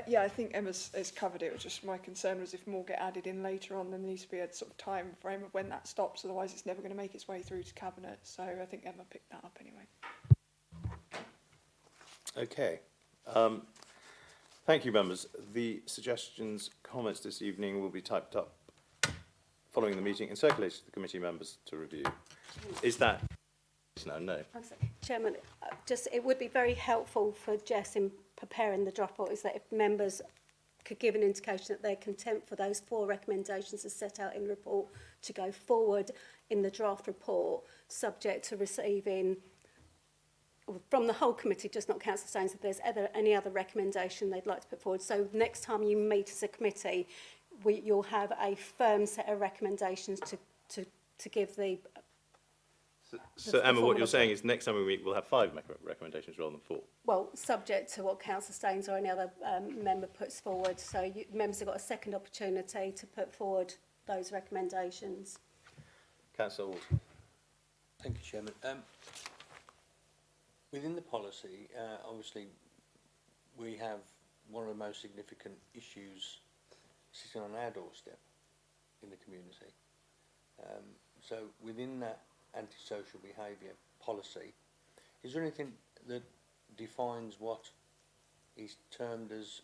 Yeah, I think Emma's has covered it. Just my concern was if more get added in later on, then there needs to be a sort of time frame of when that stops. Otherwise, it's never going to make its way through to Cabinet. So I think Emma picked that up anyway. Okay. Thank you, members. The suggestions, comments this evening will be typed up following the meeting and circulated to the committee members to review. Is that... No. Chairman, just it would be very helpful for Jess in preparing the draft report is that if members could give an indication that they're content for those four recommendations as set out in the report to go forward in the draft report, subject to receiving from the whole committee, just not Councillor Staines, if there's any other recommendation they'd like to put forward. So next time you meet as a committee, you'll have a firm set of recommendations to give the... So Emma, what you're saying is next time we meet, we'll have 5 recommendations rather than 4. Well, subject to what Councillor Staines or any other member puts forward. So members have got a second opportunity to put forward those recommendations. Councillor Ward. Thank you, Chairman. Within the policy, obviously, we have one of the most significant issues sitting on our doorstep in the community. So within that antisocial behaviour policy, is there anything that defines what is termed as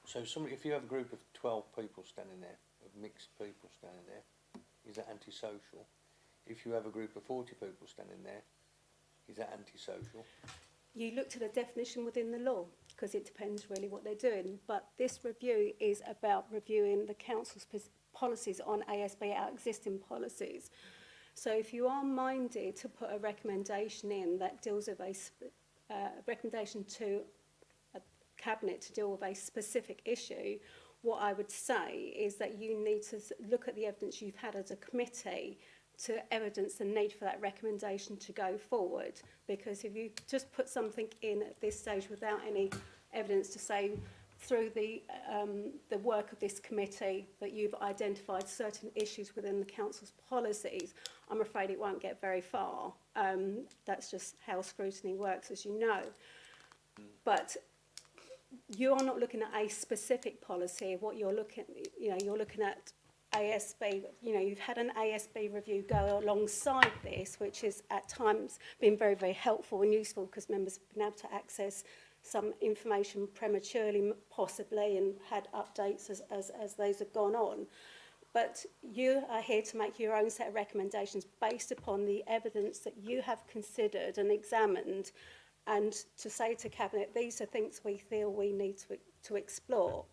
so if you have a group of 12 people standing there, of mixed people standing there, is that antisocial? If you have a group of 40 people standing there, is that antisocial? You looked at a definition within the law because it depends really what they're doing, but this review is about reviewing the council's policies on ASB, our existing policies. So if you are minded to put a recommendation in that deals with a recommendation to a cabinet to deal with a specific issue, What I would say is that you need to look at the evidence you've had as a committee to evidence the need for that recommendation to go forward. Because if you just put something in at this stage without any evidence to say through the work of this committee that you've identified certain issues within the council's policies, I'm afraid it won't get very far. That's just how scrutiny works, as you know. But you are not looking at a specific policy. What you're looking, you're looking at ASB. You've had an ASB review go alongside this, which has at times been very, very helpful and useful because members have been able to access some information prematurely, possibly, and had updates as those have gone on. But you are here to make your own set of recommendations based upon the evidence that you have considered and examined, and to say to Cabinet, these are things we feel we need to explore.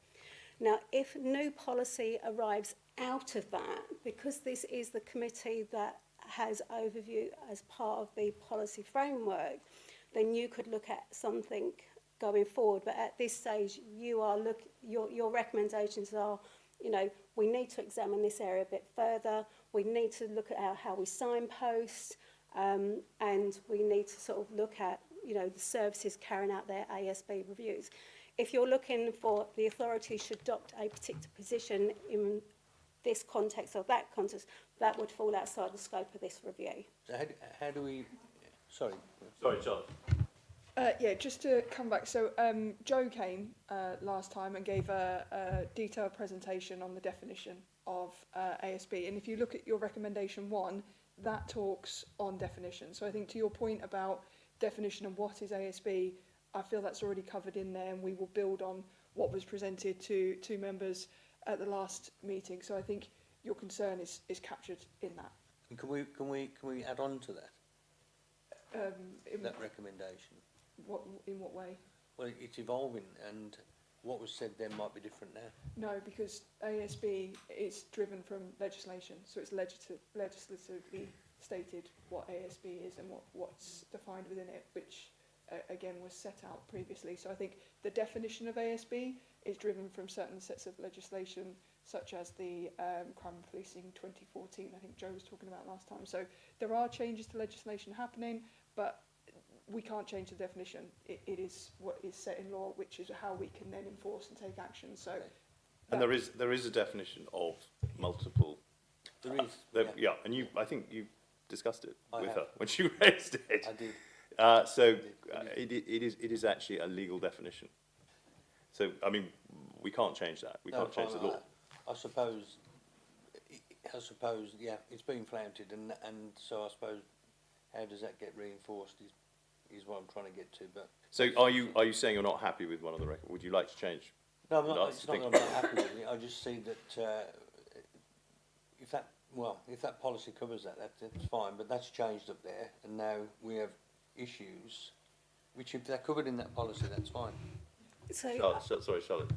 Now, if new policy arrives out of that, because this is the committee that has overview as part of the policy framework, then you could look at something going forward. But at this stage, your recommendations are, we need to examine this area a bit further. We need to look at how we signpost, and we need to sort of look at, the services carrying out their ASB reviews. If you're looking for the authority should adopt a particular position in this context or that context, that would fall outside the scope of this review. So how do we... Sorry. Sorry, Charlotte. Yeah, just to come back. So Joe came last time and gave a detailed presentation on the definition of ASB. And if you look at your recommendation 1, that talks on definition. So I think to your point about definition of what is ASB, I feel that's already covered in there, and we will build on what was presented to members at the last meeting. So I think your concern is captured in that. And can we add on to that? That recommendation. In what way? Well, it's evolving, and what was said then might be different now. No, because ASB is driven from legislation, so it's legislatively stated what ASB is and what's defined within it, which again was set out previously. So I think the definition of ASB is driven from certain sets of legislation, such as the Crime and Policing 2014, I think Joe was talking about last time. So there are changes to legislation happening, but we can't change the definition. It is what is set in law, which is how we can then enforce and take action. So, and there is a definition of multiple. There is. Yeah, and I think you discussed it with her when she raised it. I did. It is actually a legal definition. So I mean, we can't change that. We can't change the law. I suppose, yeah, it's been flouted, and so I suppose, how does that get reinforced is what I'm trying to get to. But so are you saying you're not happy with one of the records? Would you like to change? No, I'm not. It's not that I'm not happy with it. I just see that if that policy covers that's fine. But that's changed up there, and now we have issues, which if they're covered in that policy, that's fine. So, Sorry, Charlotte.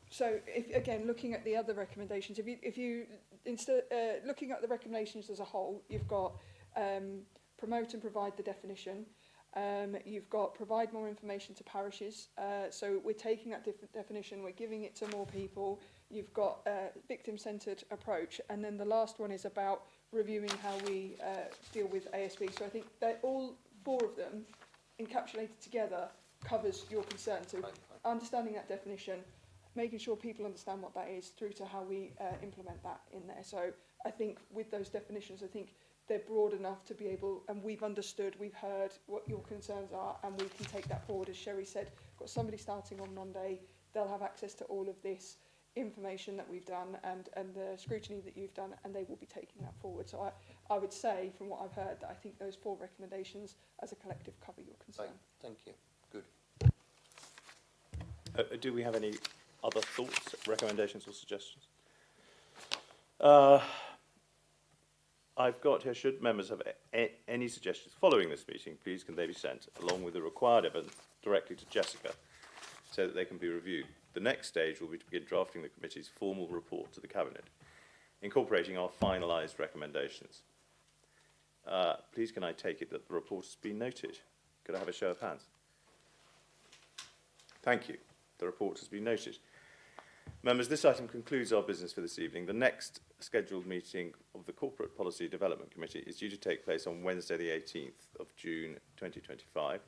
So, again, looking at the other recommendations, if you instead looking at the recommendations as a whole, you've got promote and provide the definition. You've got provide more information to parishes. So we're taking that definition, we're giving it to more people. You've got a victim-centred approach, and then the last one is about reviewing how we deal with ASB. So I think that all 4 of them, encapsulated together, covers your concern. So understanding that definition, making sure people understand what that is, through to how we implement that in there. So I think with those definitions, I think they're broad enough to be able, and we've understood, we've heard what your concerns are, and we can take that forward. As Sherry said, got somebody starting on Monday, they'll have access to all of this information that we've done and the scrutiny that you've done, and they will be taking that forward. So I would say, from what I've heard, that I think those 4 recommendations as a collective cover your concern. Thank you. Good. Do we have any other thoughts, recommendations or suggestions? I've got here, should members have any suggestions following this meeting, please can they be sent, along with the required evidence, directly to Jessica, so that they can be reviewed. The next stage will be to begin drafting the committee's formal report to the Cabinet, incorporating our finalised recommendations. Please can I take it that the report has been noted? Could I have a show of hands? Thank you. The report has been noted. Members, this item concludes our business for this evening. The next scheduled meeting of the Corporate Policy Development Committee is due to take place on Wednesday the 18th of June 2025.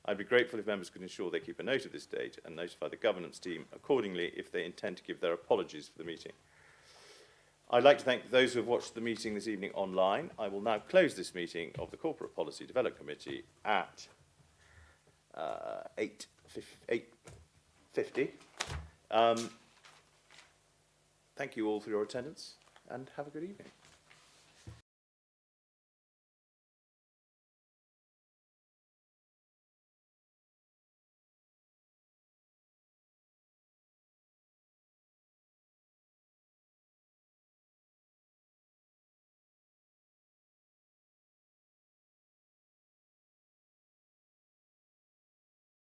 I'd be grateful if members could ensure they keep a note of this date and notify the governance team accordingly if they intend to give their apologies for the meeting. I'd like to thank those who have watched the meeting this evening online. I will now close this meeting of the Corporate Policy Development Committee at 8:50. Thank you all for your attendance and have a good evening.